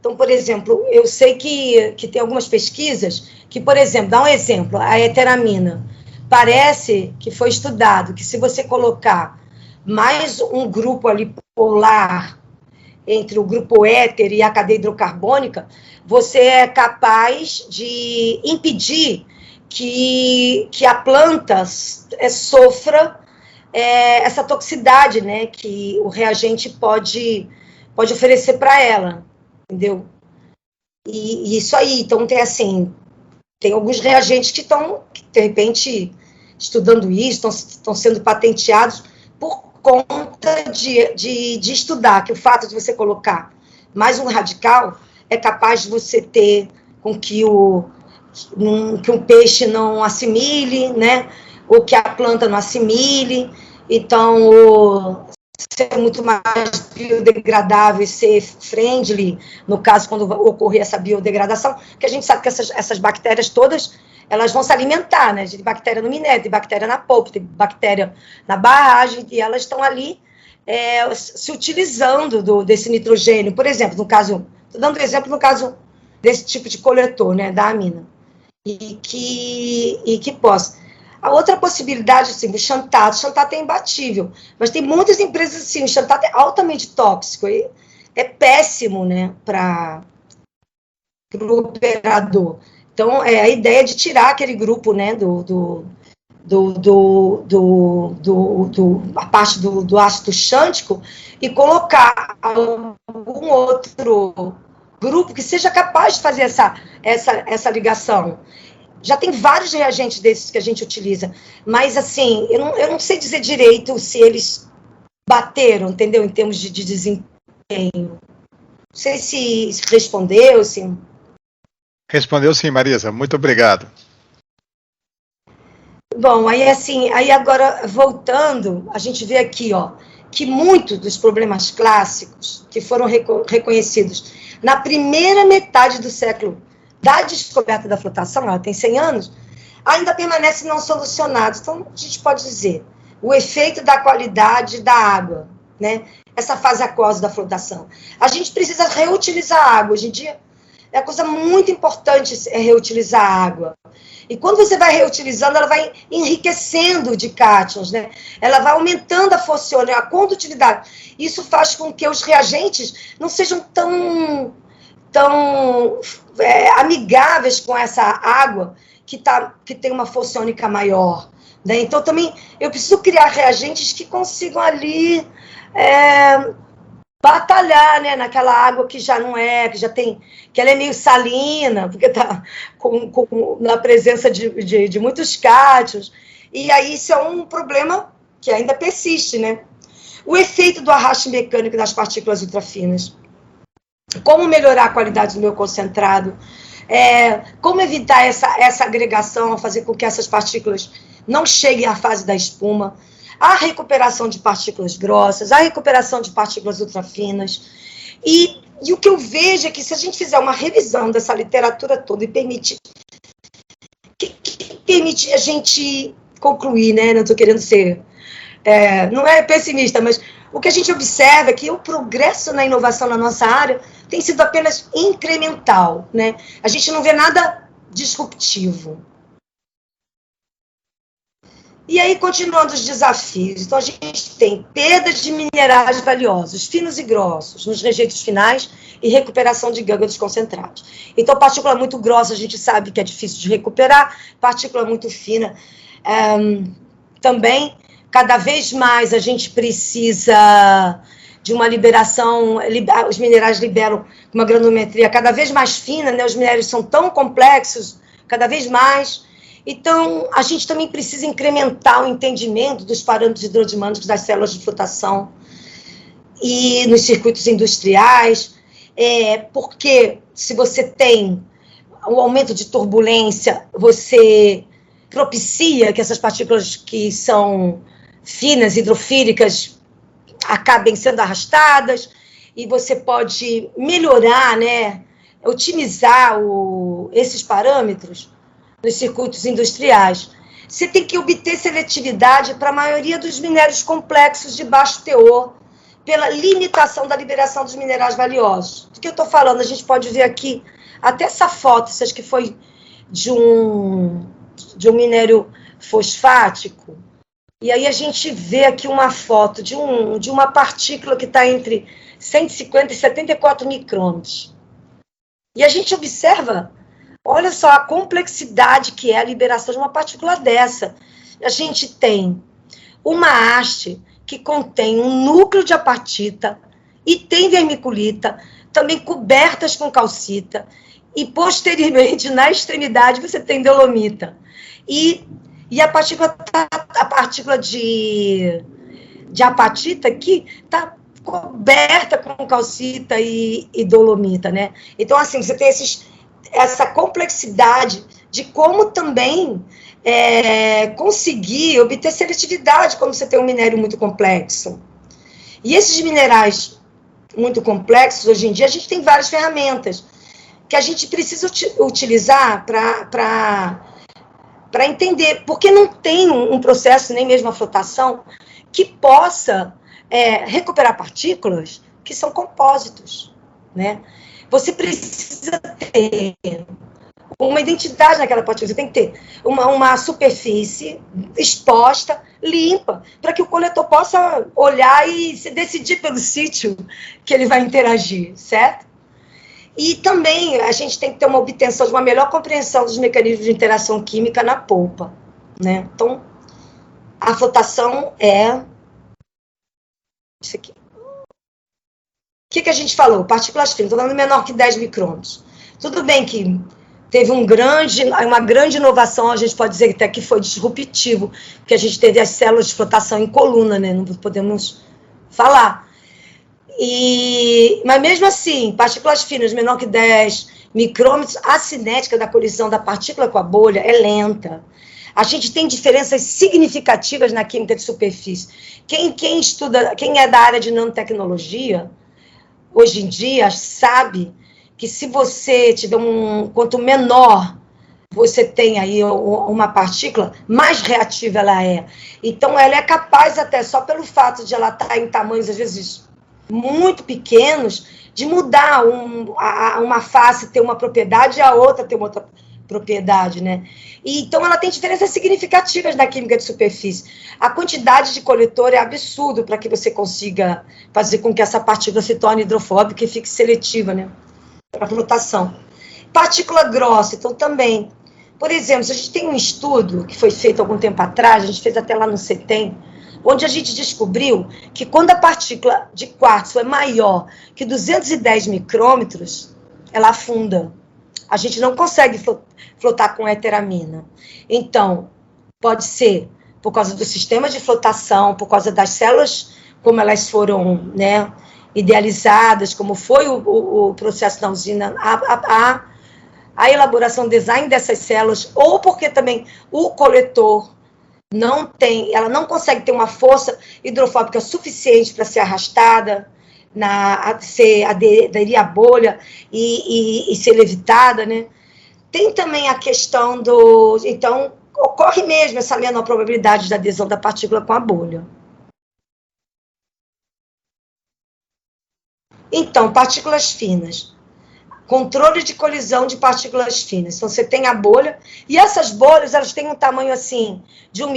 [SPEAKER 2] Então, por exemplo, eu sei que tem algumas pesquisas que, por exemplo, dá um exemplo, a eteramina. Parece que foi estudado que se você colocar mais um grupo ali polar entre o grupo éter e a cadeia hidrocarbônica, você é capaz de impedir que a planta sofra essa toxicidade, né, que o reagente pode oferecer para ela, entendeu? E isso aí, então tem alguns reagentes que estão, de repente, estudando isso, estão sendo patenteados por conta de estudar, que o fato de você colocar mais um radical é capaz de você ter com que um peixe não assimile, né? Ou que a planta não assimile. Então, ser muito mais biodegradável e ser friendly, no caso, quando ocorrer essa biodegradação, porque a gente sabe que essas bactérias todas, elas vão se alimentar, né? De bactéria no minério, de bactéria na polpa, de bactéria na barragem, e elas estão ali se utilizando desse nitrogênio. Por exemplo, no caso, estou dando exemplo no caso desse tipo de coletor, né, da amina, e que possa. A outra possibilidade, assim, o xantato é imbatível, mas tem muitas empresas assim, o xantato é altamente tóxico, e é péssimo, né, para o operador. Então, a ideia de tirar aquele grupo, né, a parte do ácido xântico e colocar algum outro grupo que seja capaz de fazer essa ligação. Já tem vários reagentes desses que a gente utiliza, mas, assim, eu não sei dizer direito se eles bateram, entendeu, em termos de desempenho. Não sei se respondeu, assim.
[SPEAKER 1] Respondeu sim, Marisa. Muito obrigado.
[SPEAKER 2] Bom, aí agora, voltando, a gente vê aqui, que muitos dos problemas clássicos que foram reconhecidos na primeira metade do século da descoberta da flotação, ela tem 100 anos, ainda permanecem não solucionados. Então, a gente pode dizer, o efeito da qualidade da água, né? Essa fase aquosa da flotação. A gente precisa reutilizar a água. Hoje em dia, é uma coisa muito importante reutilizar a água. E quando você vai reutilizando, ela vai enriquecendo de cátions, né? Ela vai aumentando a força, a condutividade. Isso faz com que os reagentes não sejam tão amigáveis com essa água que tem uma força iônica maior. Né? Então, também, eu preciso criar reagentes que consigam ali batalhar, né, naquela água que já não é, que ela é meio salina, porque está na presença de muitos cátions. E aí isso é um problema que ainda persiste, né? O efeito do arraste mecânico das partículas ultrafinas. Como melhorar a qualidade do meu concentrado, como evitar essa agregação, fazer com que essas partículas não cheguem à fase da espuma, a recuperação de partículas grossas, a recuperação de partículas ultrafinas. E o que eu vejo é que se a gente fizer uma revisão dessa literatura toda e permitir a gente concluir, né? Não estou querendo ser... não é pessimista, mas o que a gente observa é que o progresso na inovação na nossa área tem sido apenas incremental, né? A gente não vê nada disruptivo. E aí, continuando os desafios, então a gente tem perda de minerais valiosos, finos e grossos, nos rejeitos finais e recuperação de gânglios concentrados. Então, partícula muito grossa, a gente sabe que é difícil de recuperar, partícula muito fina também. Cada vez mais a gente precisa de uma liberação, os minerais liberam uma granulometria cada vez mais fina, né? Os minérios são tão complexos, cada vez mais. Então, a gente também precisa incrementar o entendimento dos parâmetros hidrodinâmicos das células de flotação e nos circuitos industriais, porque se você tem um aumento de turbulência, você propicia que essas partículas que são finas, hidrofílicas, acabem sendo arrastadas, e você pode melhorar, né, otimizar esses parâmetros nos circuitos industriais. Você tem que obter seletividade para a maioria dos minérios complexos de baixo teor, pela limitação da liberação dos minerais valiosos. Do que eu estou falando? A gente pode ver aqui, até essa foto, isso acho que foi de um minério fosfático, e aí a gente vê aqui uma foto de uma partícula que está entre 150 e 74 micrômetros. E a gente observa, olha só a complexidade que é a liberação de uma partícula dessa. A gente tem uma haste que contém um núcleo de apatita e tem vermiculita, também cobertas com calcita, e posteriormente, na extremidade, você tem dolomita. E a partícula de apatita aqui está coberta com calcita e dolomita, né? Então, assim, você tem essa complexidade de como também conseguir obter seletividade quando você tem um minério muito complexo. E esses minerais muito complexos, hoje em dia, a gente tem várias ferramentas que a gente precisa utilizar para entender, porque não tem um processo, nem mesmo a flotação, que possa recuperar partículas que são compósitos, né? Você precisa ter uma identidade naquela partícula, você tem que ter uma superfície exposta, limpa, para que o coletor possa olhar e se decidir pelo sítio que ele vai interagir, certo? E também a gente tem que ter uma obtenção de uma melhor compreensão dos mecanismos de interação química na polpa, né? Então, a flotação é isso aqui. O que a gente falou? Partículas finas, estou falando menor que 10 micrômetros. Tudo bem que teve uma grande inovação, a gente pode dizer até que foi disruptivo, que a gente teve as células de flotação em coluna, né? Não podemos falar. Mas mesmo assim, partículas finas menor que 10 micrômetros, a cinética da colisão da partícula com a bolha é lenta. A gente tem diferenças significativas na química de superfície. Quem estuda, quem é da área de nanotecnologia, hoje em dia, sabe que se você tiver quanto menor você tem aí uma partícula, mais reativa ela é. Então, ela é capaz até, só pelo fato de ela estar em tamanhos, às vezes, muito pequenos, de mudar uma face ter uma propriedade e a outra ter uma outra propriedade, né? E, então, ela tem diferenças significativas na química de superfície. A quantidade de coletor é absurdo para que você consiga fazer com que essa partícula se torne hidrofóbica e fique seletiva, né? Para flotação. Partícula grossa, então, também. Por exemplo, se a gente tem um estudo que foi feito algum tempo atrás, a gente fez até lá no CETEM, onde a gente descobriu que quando a partícula de quartzo é maior que 210 micrômetros, ela afunda. A gente não consegue flotar com heteramina. Então, pode ser por causa do sistema de flotação, por causa das células, como elas foram, né, idealizadas, como foi o processo da usina, a elaboração, design dessas células, ou porque também o coletor ela não consegue ter uma força hidrofóbica suficiente para ser arrastada, aderir à bolha e ser levitada, né? Tem também a questão então, ocorre mesmo essa menor probabilidade de adesão da partícula com a bolha. Então, partículas finas. Controle de colisão de partículas finas. Então, você tem a bolha, e essas bolhas, elas têm um tamanho, assim, de um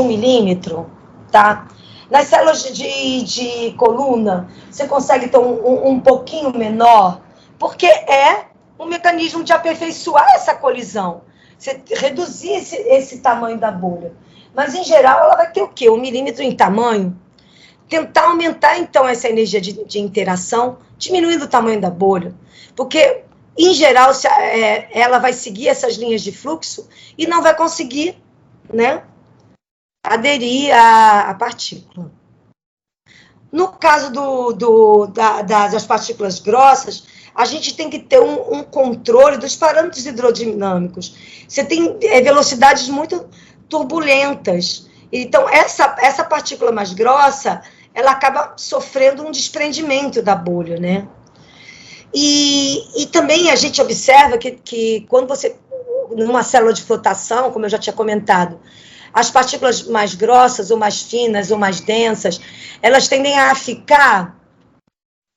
[SPEAKER 2] milímetro, tá? Nas células de coluna, você consegue ter um pouquinho menor, porque é um mecanismo de aperfeiçoar essa colisão. Você reduzir esse tamanho da bolha. Mas, em geral, ela vai ter o quê? 1 milímetro em tamanho. Tentar aumentar, então, essa energia de interação, diminuindo o tamanho da bolha. Porque, em geral, ela vai seguir essas linhas de fluxo e não vai conseguir, né, aderir à partícula. No caso das partículas grossas, a gente tem que ter um controle dos parâmetros hidrodinâmicos. Você tem velocidades muito turbulentas. Então, essa partícula mais grossa, ela acaba sofrendo um desprendimento da bolha, né? E também a gente observa que quando você, numa célula de flotação, como eu já tinha comentado, as partículas mais grossas, ou mais finas, ou mais densas, elas tendem a ficar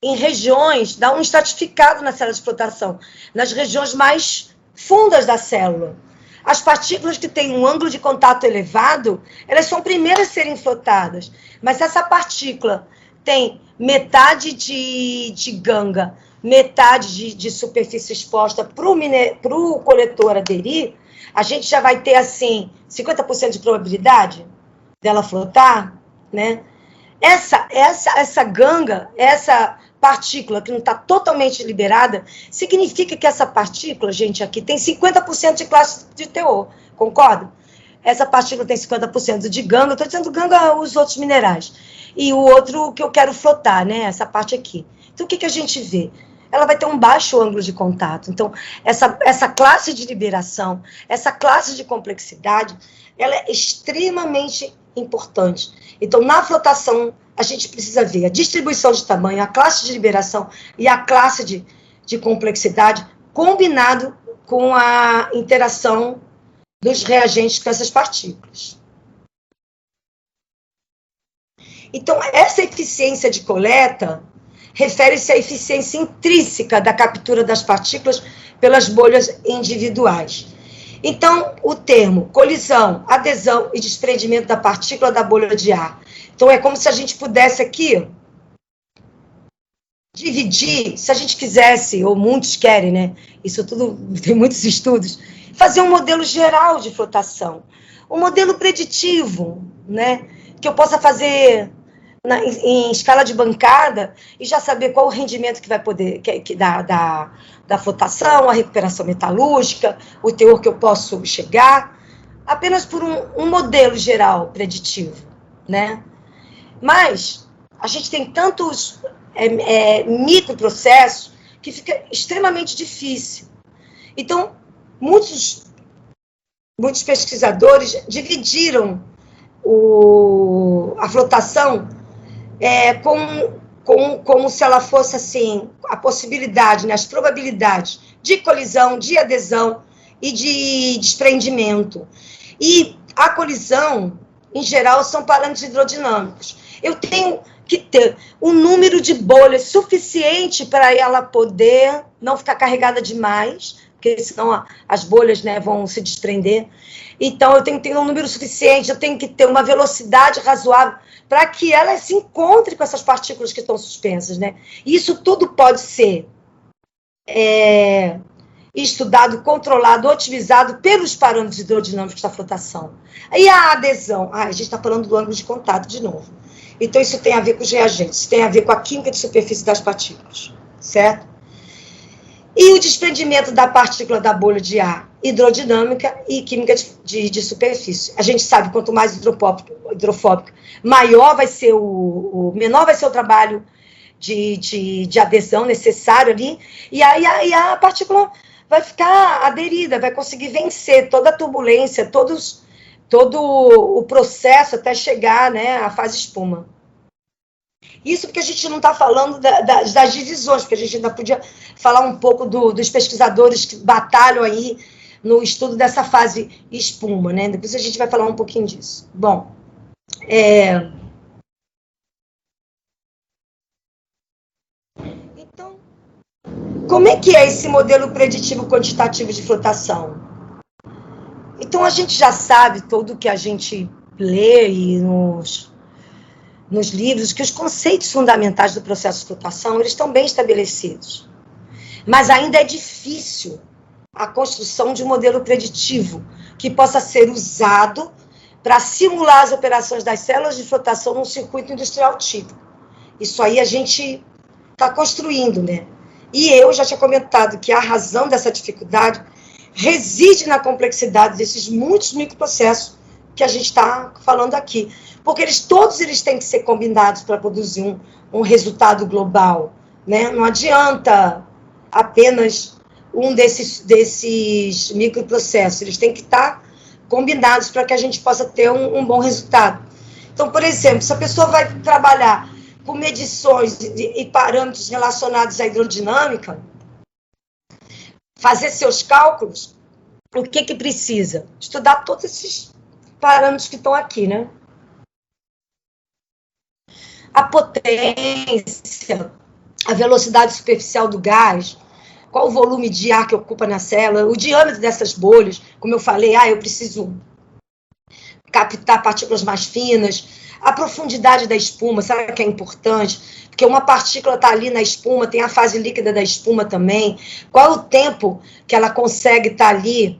[SPEAKER 2] em regiões, dá um estratificado na célula de flotação, nas regiões mais fundas da célula. As partículas que têm um ângulo de contato elevado, elas são primeiras a serem flotadas. Mas se essa partícula tem metade de ganga, metade de superfície exposta para o coletor aderir, a gente já vai ter, assim, 50% de probabilidade dela flotar, né? Essa ganga, essa partícula que não está totalmente liberada, significa que essa partícula, gente, aqui tem 50% de classe de teor, concorda? Essa partícula tem 50% de ganga, eu estou dizendo ganga, os outros minerais. E o outro que eu quero flotar, né? Essa parte aqui. Então, o que a gente vê? Ela vai ter um baixo ângulo de contato. Então, essa classe de liberação, essa classe de complexidade, ela é extremamente importante. Então, na flotação, a gente precisa ver a distribuição de tamanho, a classe de liberação e a classe de complexidade, combinado com a interação dos reagentes com essas partículas. Então, essa eficiência de coleta refere-se à eficiência intrínseca da captura das partículas pelas bolhas individuais. Então, o termo colisão, adesão e desprendimento da partícula da bolha de ar. Então, é como se a gente pudesse aqui dividir, se a gente quisesse, ou muitos querem, né? Isso tudo, tem muitos estudos, fazer um modelo geral de flotação. Um modelo preditivo, né? Que eu possa fazer em escala de bancada e já saber qual o rendimento que vai poder da flotação, a recuperação metalúrgica, o teor que eu posso chegar, apenas por um modelo geral preditivo, né? Mas a gente tem tantos microprocessos que fica extremamente difícil. Então, muitos pesquisadores dividiram a flotação como se ela fosse, assim, a possibilidade, né, as probabilidades de colisão, de adesão e de desprendimento. E a colisão, em geral, são parâmetros hidrodinâmicos. Eu tenho que ter um número de bolhas suficiente para ela poder não ficar carregada demais, porque senão as bolhas, né, vão se desprender. Então, eu tenho que ter um número suficiente, eu tenho que ter uma velocidade razoável para que ela se encontre com essas partículas que estão suspensas, né? Isso tudo pode ser estudado, controlado, otimizado pelos parâmetros hidrodinâmicos da flotação. E a adesão? A gente está falando do ângulo de contato de novo. Então, isso tem a ver com os reagentes, isso tem a ver com a química de superfície das partículas, certo? E o desprendimento da partícula da bolha de ar, hidrodinâmica e química de superfície. A gente sabe, quanto mais hidrofóbica, menor vai ser o trabalho de adesão necessário ali, e aí a partícula vai ficar aderida, vai conseguir vencer toda a turbulência, todo o processo até chegar, né, à fase espuma. Isso porque a gente não está falando das divisões, porque a gente ainda podia falar um pouco dos pesquisadores que batalham aí no estudo dessa fase espuma, né? Depois a gente vai falar um pouquinho disso. Bom, então, como é que é esse modelo preditivo quantitativo de flotação? Então, a gente já sabe tudo o que a gente lê e nos livros, que os conceitos fundamentais do processo de flotação, eles estão bem estabelecidos. Mas ainda é difícil a construção de um modelo preditivo que possa ser usado para simular as operações das células de flotação num circuito industrial típico. Isso aí a gente está construindo, né? E eu já tinha comentado que a razão dessa dificuldade reside na complexidade desses muitos microprocessos que a gente está falando aqui. Porque todos eles têm que ser combinados para produzir um resultado global, né? Não adianta apenas um desses microprocessos, eles têm que estar combinados para que a gente possa ter um bom resultado. Então, por exemplo, se a pessoa vai trabalhar com medições e parâmetros relacionados à hidrodinâmica, fazer seus cálculos, o que precisa? Estudar todos esses parâmetros que estão aqui, né? A potência, a velocidade superficial do gás, qual o volume de ar que ocupa na célula, o diâmetro dessas bolhas, como eu falei, eu preciso captar partículas mais finas, a profundidade da espuma, será que é importante? Porque uma partícula está ali na espuma, tem a fase líquida da espuma também, qual é o tempo que ela consegue estar ali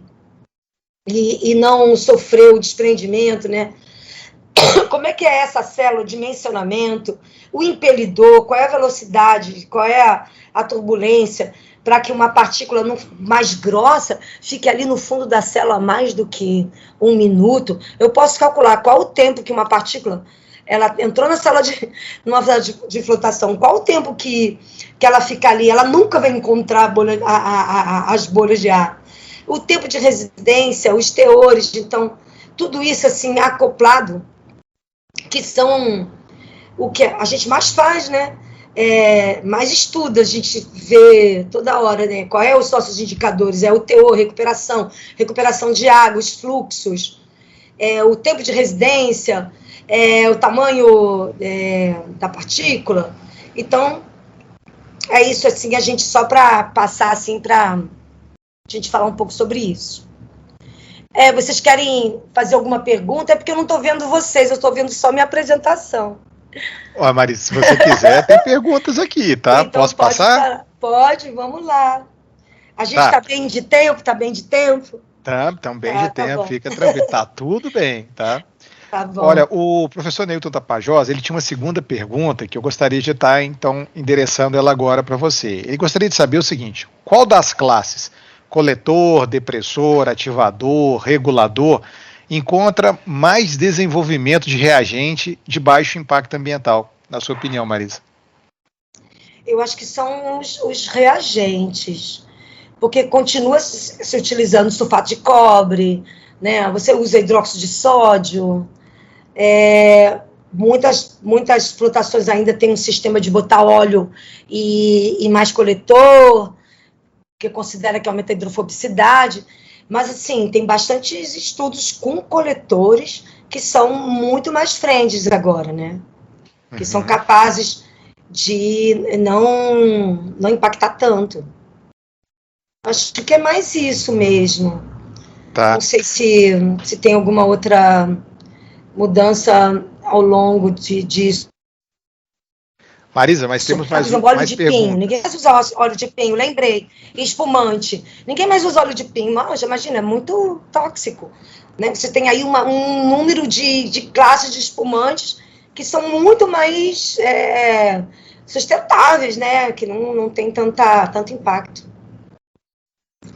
[SPEAKER 2] e não sofrer o desprendimento, né? Como é que é essa célula, o dimensionamento, o impelidor, qual é a velocidade, qual é a turbulência, para que uma partícula mais grossa fique ali no fundo da célula mais do que 1 minuto. Eu posso calcular qual o tempo que uma partícula ela entrou numa célula de flotação, qual o tempo que ela fica ali, ela nunca vai encontrar as bolhas de ar. O tempo de residência, os teores, então, tudo isso assim acoplado, que são o que a gente mais faz, né? Mais estuda, a gente vê toda hora, né? Qual é os nossos indicadores? É o teor, recuperação de água, os fluxos, o tempo de residência, o tamanho da partícula. Então, é isso, assim, a gente só para passar, assim, para a gente falar um pouco sobre isso. Vocês querem fazer alguma pergunta? É porque eu não estou vendo vocês, eu estou vendo só minha apresentação.
[SPEAKER 1] Ó, Marisa, se você quiser, tem perguntas aqui, tá?
[SPEAKER 2] Então,
[SPEAKER 1] posso passar?
[SPEAKER 2] Pode, vamos lá. A gente está bem de tempo? Está bem de tempo?
[SPEAKER 1] Estamos bem de tempo, bom. Fica tranquilo. Tá tudo bem, tá?
[SPEAKER 2] Tá bom.
[SPEAKER 1] Olha, o professor Neilton Tapajós, ele tinha uma segunda pergunta que eu gostaria de estar, então, endereçando ela agora para você. Ele gostaria de saber o seguinte: qual das classes, coletor, depressor, ativador, regulador, encontra mais desenvolvimento de reagente de baixo impacto ambiental, na sua opinião, Marisa?
[SPEAKER 2] Eu acho que são os reagentes, porque continua se utilizando sulfato de cobre, né? Você usa hidróxido de sódio, muitas flotações ainda têm um sistema de botar óleo e mais coletor, que considera que aumenta a hidrofobicidade, mas assim, tem bastantes estudos com coletores que são muito mais friendlies agora, né? que são capazes de não impactar tanto. Acho que é mais isso mesmo.
[SPEAKER 1] Tá.
[SPEAKER 2] Não sei se tem alguma outra mudança ao longo disso.
[SPEAKER 1] Marisa, mas temos mais
[SPEAKER 2] óleo de
[SPEAKER 1] perguntas.
[SPEAKER 2] pinho. Ninguém mais usa óleo de pinho, lembrei. Espumante. Ninguém mais usa óleo de pinho. Imagina, é muito tóxico. Né? Você tem aí um número de classes de espumantes que são muito mais sustentáveis, né? Que não tem tanto impacto.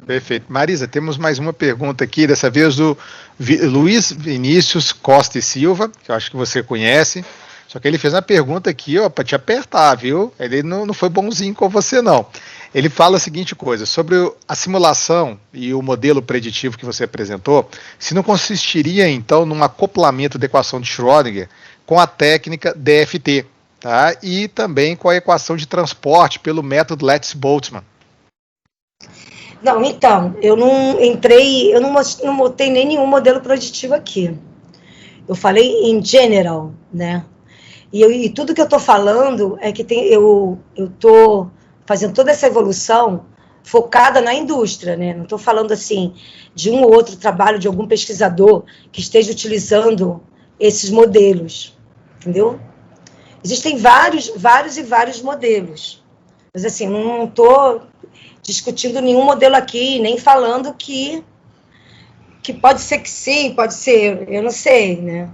[SPEAKER 1] Perfeito. Marisa, temos mais uma pergunta aqui, dessa vez do Luiz Vinícius Costa e Silva, que eu acho que você conhece. Só que ele fez uma pergunta aqui, ó, para te apertar, viu? Ele não foi bonzinho com você, não. Ele fala a seguinte coisa, sobre a simulação e o modelo preditivo que você apresentou, se não consistiria, então, num acoplamento da equação de Schrödinger com a técnica DFT, tá? E também com a equação de transporte pelo método Lattice-Boltzmann.
[SPEAKER 2] Não, então, eu não botei nem nenhum modelo preditivo aqui. Eu falei em general, né? E tudo que eu estou falando é que eu estou fazendo toda essa evolução focada na indústria, né? Não estou falando assim de um ou outro trabalho de algum pesquisador que esteja utilizando esses modelos, entendeu? Existem vários e vários modelos, mas assim, não estou discutindo nenhum modelo aqui, nem falando que pode ser que sim, pode ser, eu não sei, né?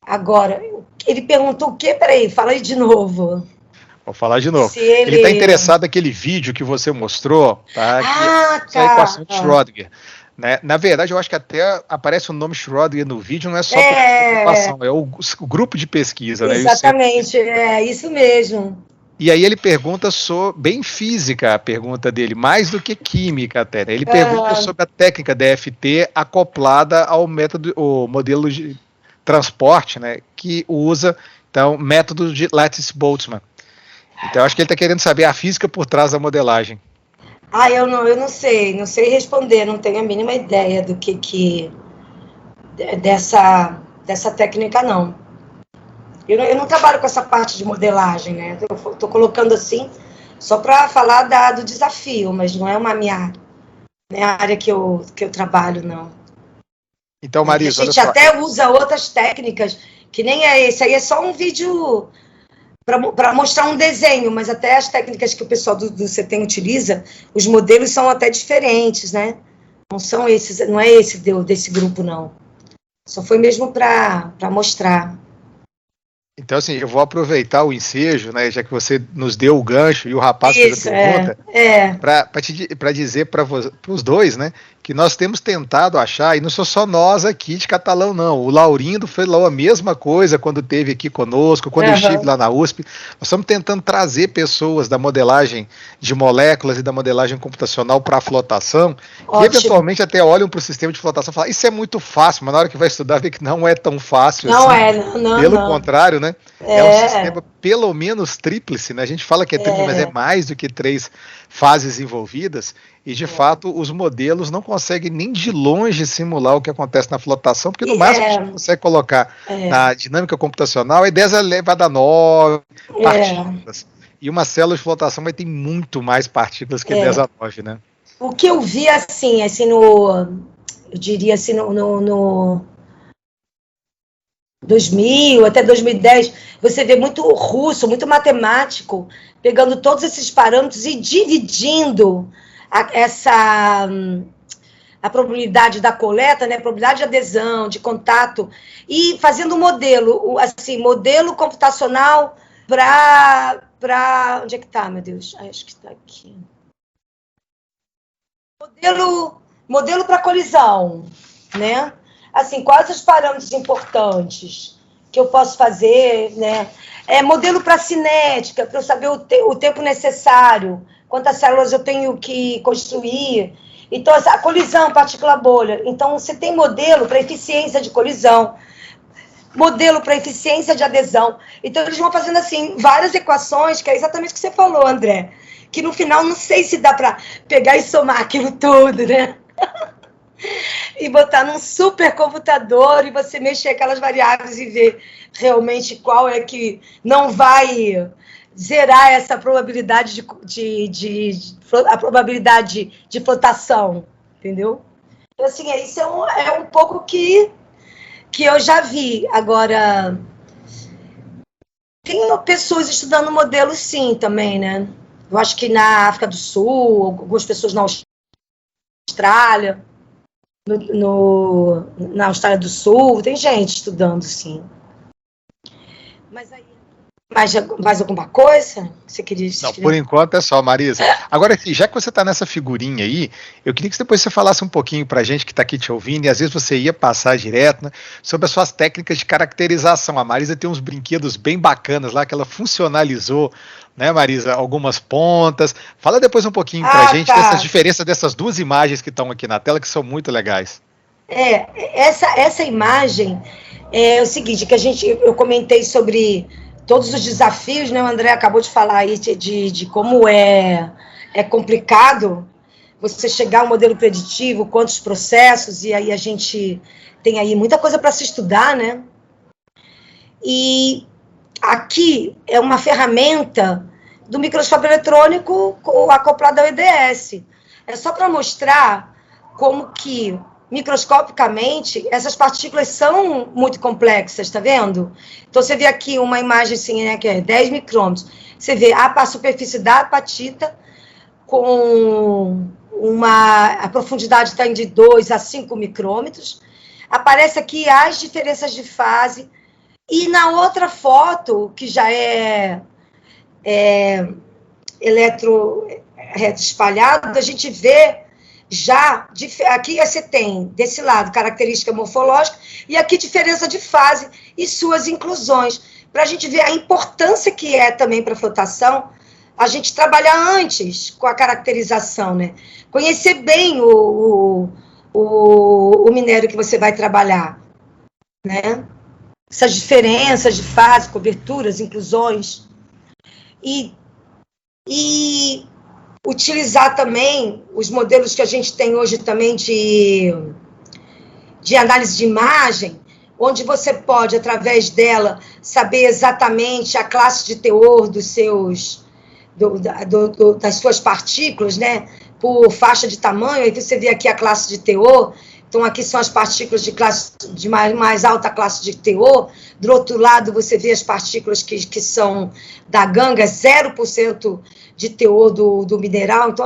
[SPEAKER 2] Agora, ele perguntou o quê? Peraí, fala aí de novo.
[SPEAKER 1] Vou falar de novo. Ele está interessado naquele vídeo que você mostrou, tá?
[SPEAKER 2] Tá.
[SPEAKER 1] A equação de Schrödinger. Né? Na verdade, eu acho que até aparece o nome Schrödinger no vídeo, não é só por preocupação, é o grupo de pesquisa.
[SPEAKER 2] Exatamente, é isso mesmo.
[SPEAKER 1] E aí ele pergunta bem física a pergunta dele, mais do que química até. Né? Ele pergunta sobre a técnica DFT acoplada ao modelo de transporte, né, que usa, então, método de Lattice-Boltzmann. Então, acho que ele está querendo saber a física por trás da modelagem.
[SPEAKER 2] Eu não sei responder, não tenho a mínima ideia do que dessa técnica, não. Eu não trabalho com essa parte de modelagem, né? Estou colocando assim, só para falar do desafio, mas não é uma minha área que eu trabalho, não.
[SPEAKER 1] Então, Marisa,
[SPEAKER 2] a gente até usa outras técnicas, que nem esse aí é só um vídeo para mostrar um desenho, mas até as técnicas que o pessoal do CETEM utiliza, os modelos são até diferentes, né? Não é esse desse grupo, não. Só foi mesmo para mostrar.
[SPEAKER 1] Então, assim, eu vou aproveitar o ensejo, né, já que você nos deu o gancho e o rapaz fez a pergunta, para dizer para os dois, né, que nós temos tentado achar, e não sou só nós aqui de Catalão, não. O Laurindo falou a mesma coisa quando esteve aqui conosco, quando eu estive lá na USP. Nós estamos tentando trazer pessoas da modelagem de moléculas e da modelagem computacional para a flotação, que eventualmente até olham para o sistema de flotação e falam, isso é muito fácil, mas na hora que vai estudar vê que não é tão fácil assim. Pelo contrário, né? É um sistema pelo menos tríplice, né? A gente fala que é tríplice, mas é mais do que 3 fases envolvidas, e de fato os modelos não conseguem nem de longe simular o que acontece na flotação, porque no máximo a gente consegue colocar na dinâmica computacional é 10 elevado a 9 partículas. E uma célula de flotação vai ter muito mais partículas que 10 a 9, né?
[SPEAKER 2] O que eu vi assim eu diria assim, no 2000 até 2010, você vê muito russo, muito matemático, pegando todos esses parâmetros e dividindo a probabilidade da coleta, né, a probabilidade de adesão, de contato, e fazendo um modelo, assim, modelo computacional para onde é que está, meu Deus? Acho que está aqui. Modelo para colisão, né? Assim, quais os parâmetros importantes que eu posso fazer, né? Modelo para cinética, para eu saber o tempo necessário, quantas células eu tenho que construir. Então, a colisão, partícula-bolha. Então, você tem modelo para eficiência de colisão, modelo para eficiência de adesão. Então, eles vão fazendo, assim, várias equações, que é exatamente o que você falou, André, que no final, não sei se dá para pegar e somar aquilo tudo, né? e botar num supercomputador e você mexer aquelas variáveis e ver realmente qual é que não vai zerar essa probabilidade a probabilidade de flotação, entendeu? Então, assim, isso é um pouco que eu já vi. Agora, tem pessoas estudando modelo, sim, também, né? Eu acho que na África do Sul, algumas pessoas na Austrália, na Austrália do Sul, tem gente estudando, sim. Mas aí, mais alguma coisa que você queria?
[SPEAKER 1] Não, por enquanto é só, Marisa. Agora, já que você está nessa figurinha aí, eu queria que depois você falasse um pouquinho para a gente que está aqui te ouvindo, e às vezes você ia passar direto, né, sobre as suas técnicas de caracterização. A Marisa tem uns brinquedos bem bacanas lá, que ela funcionalizou, né, Marisa, algumas pontas. Fala depois um pouquinho para a gente dessas diferenças dessas duas imagens que estão aqui na tela, que são muito legais.
[SPEAKER 2] Essa imagem é o seguinte, que eu comentei sobre todos os desafios, né? O André acabou de falar aí de como é complicado você chegar a um modelo preditivo, quantos processos, e aí a gente tem aí muita coisa para se estudar, né? E aqui é uma ferramenta do microscópio eletrônico acoplado ao EDS. É só para mostrar como que microscopicamente, essas partículas são muito complexas, tá vendo? Então, você vê aqui uma imagem assim, né, que é 10 micrômetros. Você vê a superfície da apatita com a profundidade está de 2 a 5 micrômetros. Aparece aqui as diferenças de fase. E na outra foto, que já é reto espalhado, a gente vê já, aqui você tem, desse lado, característica morfológica, e aqui diferença de fase e suas inclusões, para a gente ver a importância que é também para a flotação, a gente trabalhar antes com a caracterização, né? Conhecer bem o minério que você vai trabalhar, né? Essas diferenças de fase, coberturas, inclusões, e utilizar também os modelos que a gente tem hoje também de análise de imagem, onde você pode, através dela, saber exatamente a classe de teor das suas partículas, né? Por faixa de tamanho, aí você vê aqui a classe de teor. Então, aqui são as partículas de mais alta classe de teor. Do outro lado, você vê as partículas que são da ganga, 0% de teor do mineral. Então,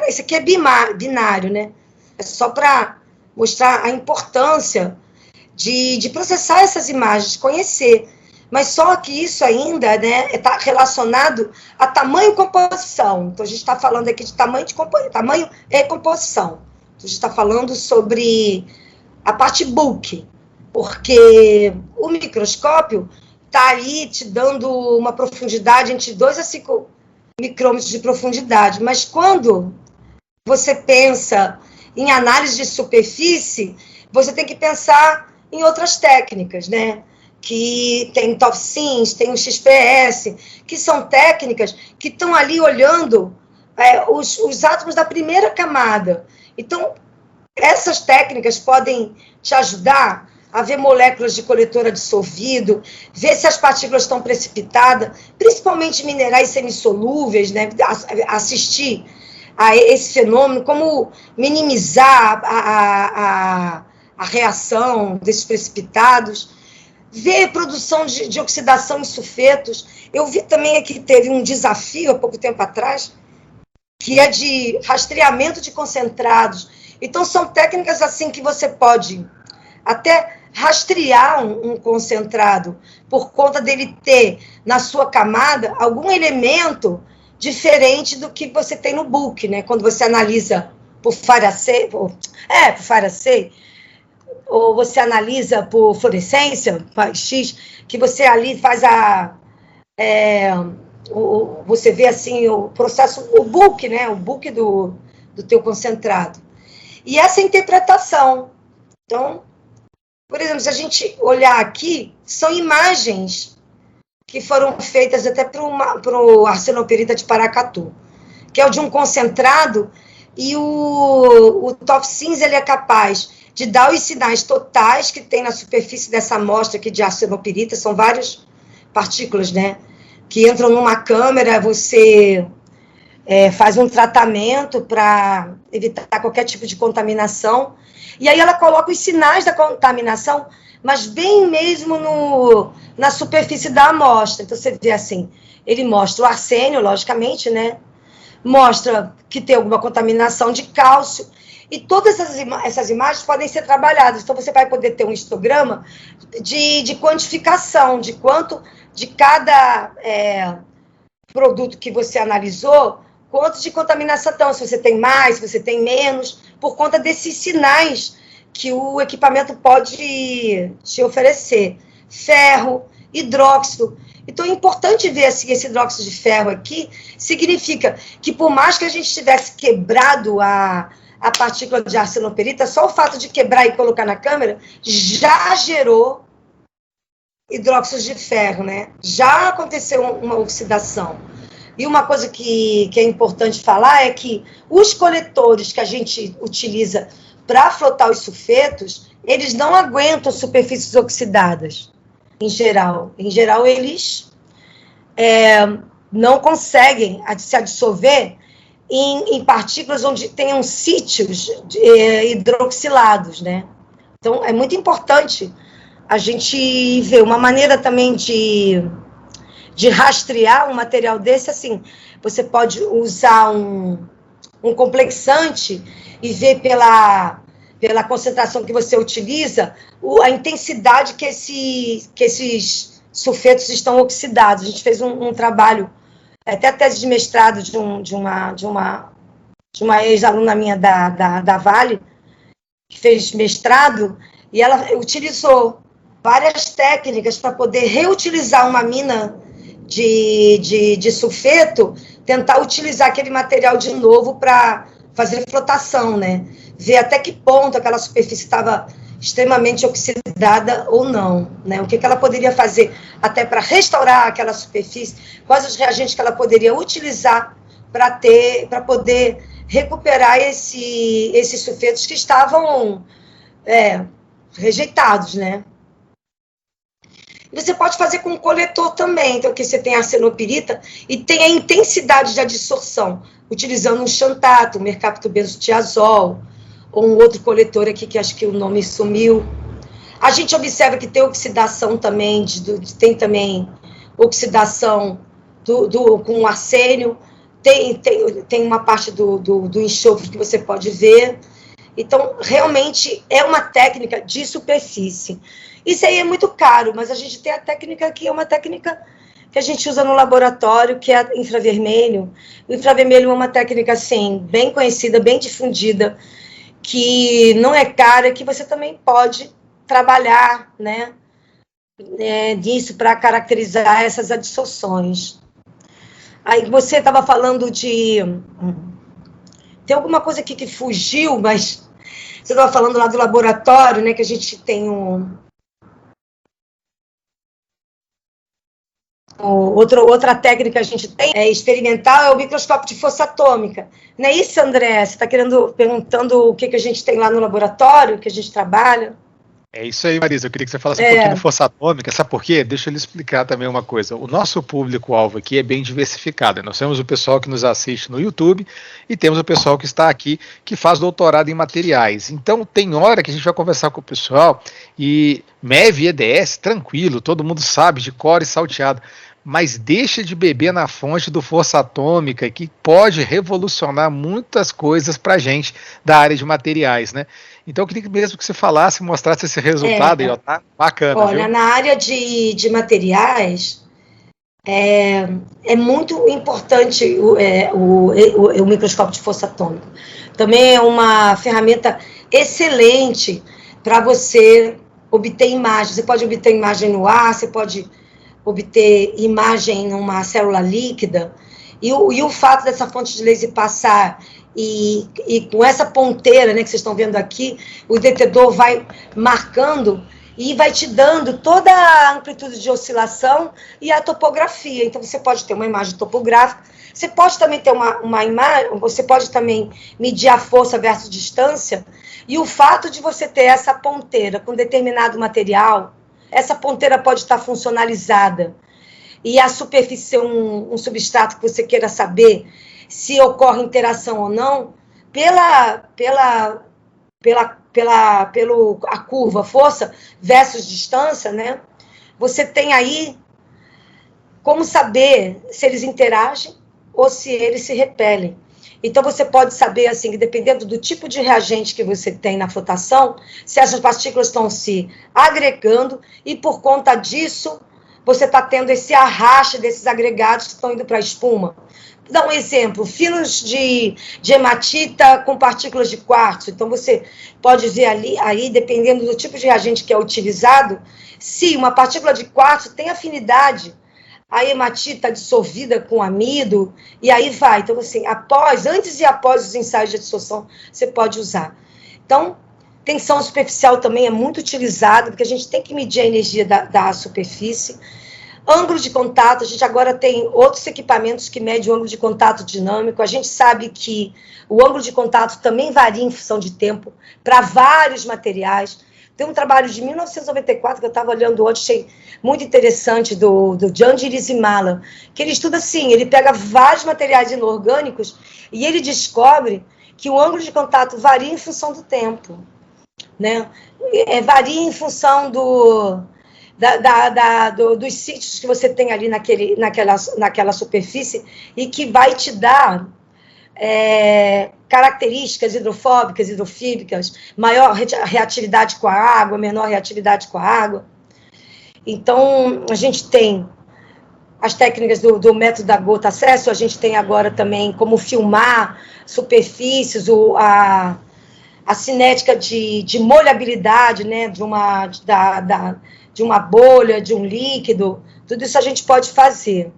[SPEAKER 2] isso aqui é binário, né? É só para mostrar a importância de processar essas imagens, conhecer. Mas só que isso ainda, né, está relacionado a tamanho e composição. Então, a gente está falando aqui de tamanho e composição. Então, a gente está falando sobre a parte bulk, porque o microscópio está aí te dando uma profundidade entre 2 a 5 micrômetros de profundidade, mas quando você pensa em análise de superfície, você tem que pensar em outras técnicas, né? Que tem o TOFSIMS, tem o XPS, que são técnicas que estão ali olhando os átomos da primeira camada. Então, essas técnicas podem te ajudar a ver moléculas de coletor dissolvido, ver se as partículas estão precipitadas, principalmente minerais semissolúveis, né? Assistir a esse fenômeno, como minimizar a reação desses precipitados, ver produção de oxidação em sulfetos. Eu vi também que teve um desafio há pouco tempo atrás, que é de rastreamento de concentrados. Então, são técnicas assim que você pode até rastrear um concentrado por conta dele ter na sua camada algum elemento diferente do que você tem no bulk, né? Quando você analisa por Faraday, ou você analisa por fluorescência, X, que você ali faz você vê assim o processo, o bulk, né? O bulk do teu concentrado. E essa interpretação. Então, por exemplo, se a gente olhar aqui, são imagens que foram feitas até para o arsenoperita de Paracatu, que é o de um concentrado, e o TOFSIMS ele é capaz de dar os sinais totais que tem na superfície dessa amostra aqui de arsenopirita, são várias partículas, né, que entram numa câmera, você faz um tratamento para evitar qualquer tipo de contaminação, e aí ela coloca os sinais da contaminação, mas bem mesmo na superfície da amostra. Então, você vê assim, ele mostra o arsênio, logicamente, né, mostra que tem alguma contaminação de cálcio, e todas essas imagens podem ser trabalhadas. Então, você vai poder ter um histograma de quantificação, de quanto de cada produto que você analisou, quanto de contaminação, se você tem mais, se você tem menos, por conta desses sinais que o equipamento pode te oferecer. Ferro, hidróxido. Então, é importante ver assim, esse hidróxido de ferro aqui, significa que por mais que a gente tivesse quebrado a partícula de arsenoperita, só o fato de quebrar e colocar na câmera já gerou hidróxido de ferro, né? Já aconteceu uma oxidação. E uma coisa que é importante falar é que os coletores que a gente utiliza para flotar os sulfetos, eles não aguentam superfícies oxidadas, em geral. Em geral, eles não conseguem se dissolver em partículas onde tenham sítios hidroxilados, né? Então, é muito importante a gente ver uma maneira também de rastrear um material desse, assim, você pode usar um complexante e ver pela concentração que você utiliza, a intensidade que esses sulfetos estão oxidados. A gente fez um trabalho, até a tese de mestrado de uma ex-aluna minha da Vale, que fez mestrado, e ela utilizou várias técnicas para poder reutilizar uma mina de sulfeto, tentar utilizar aquele material de novo para fazer flotação, né? Ver até que ponto aquela superfície estava extremamente oxidada ou não, né? O que ela poderia fazer até para restaurar aquela superfície, quais os reagentes que ela poderia utilizar para poder recuperar esses sulfetos que estavam rejeitados, né? Você pode fazer com um coletor também, então que você tem arsenopirita e tem a intensidade de adsorção, utilizando um xantato, um mercaptobenzotiazol, ou um outro coletor aqui que acho que o nome sumiu. A gente observa que tem oxidação também, tem também oxidação com arsênio, tem uma parte do enxofre que você pode ver. Então, realmente, é uma técnica de superfície. Isso aí é muito caro, mas a gente tem a técnica que é uma técnica que a gente usa no laboratório, que é infravermelho. O infravermelho é uma técnica, assim, bem conhecida, bem difundida, que não é cara, que você também pode trabalhar, né, nisso para caracterizar essas adsorções. Aí você estava falando de... Tem alguma coisa aqui que fugiu, mas você estava falando lá do laboratório, né, que a gente tem outra técnica que a gente tem experimental é o microscópio de força atômica. Não é isso, André? Você está perguntando o que a gente tem lá no laboratório, que a gente trabalha?
[SPEAKER 1] É isso aí, Marisa. Eu queria que você falasse um pouquinho de força atômica. Sabe por quê? Deixa eu lhe explicar também uma coisa. O nosso público-alvo aqui é bem diversificado. Nós temos o pessoal que nos assiste no YouTube e temos o pessoal que está aqui, que faz doutorado em materiais. Então, tem hora que a gente vai conversar com o pessoal e MEV e EDS, tranquilo, todo mundo sabe, de cor e salteado. Mas deixa de beber na fonte do força atômica, que pode revolucionar muitas coisas para a gente da área de materiais, né? Então, eu queria mesmo que você falasse, mostrasse esse resultado aí, ó, tá bacana.
[SPEAKER 2] Olha,
[SPEAKER 1] viu?
[SPEAKER 2] Na área de materiais, é muito importante o microscópio de força atômica. Também é uma ferramenta excelente para você obter imagem. Você pode obter imagem no ar, você pode obter imagem numa célula líquida, e o fato dessa fonte de laser passar e com essa ponteira, né, que vocês estão vendo aqui, o detetador vai marcando, e vai te dando toda a amplitude de oscilação e a topografia. Então, você pode ter uma imagem topográfica, você pode também ter uma imagem, você pode também medir a força versus distância, e o fato de você ter essa ponteira com determinado material, essa ponteira pode estar funcionalizada, e a superfície ser um substrato que você queira saber se ocorre interação ou não, a curva força versus distância, né? Você tem aí como saber se eles interagem ou se eles se repelem. Então, você pode saber, assim, que dependendo do tipo de reagente que você tem na flotação, se essas partículas estão se agregando e, por conta disso, você está tendo esse arraste desses agregados que estão indo para a espuma. Vou dar um exemplo, finos de hematita com partículas de quartzo. Então, você pode ver aí, dependendo do tipo de reagente que é utilizado, se uma partícula de quartzo tem afinidade, a hematita dissolvida com amido, e aí vai. Então, assim, antes e após os ensaios de dissolução, você pode usar. Então, tensão superficial também é muito utilizado, porque a gente tem que medir a energia da superfície. Ângulo de contato, a gente agora tem outros equipamentos que medem o ângulo de contato dinâmico. A gente sabe que o ângulo de contato também varia em função de tempo, para vários materiais. Tem um trabalho de 1994 que eu estava olhando ontem, achei muito interessante, do Jan Girizimala, que ele estuda assim, ele pega vários materiais inorgânicos e ele descobre que o ângulo de contato varia em função do tempo, né? Varia em função dos sítios que você tem ali naquela superfície e que vai te dar características hidrofóbicas, hidrofílicas, maior reatividade com a água, menor reatividade com a água. Então, a gente tem as técnicas do método da gota acesso, a gente tem agora também como filmar superfícies, a cinética de molhabilidade, né, de uma bolha, de um líquido, tudo isso a gente pode fazer.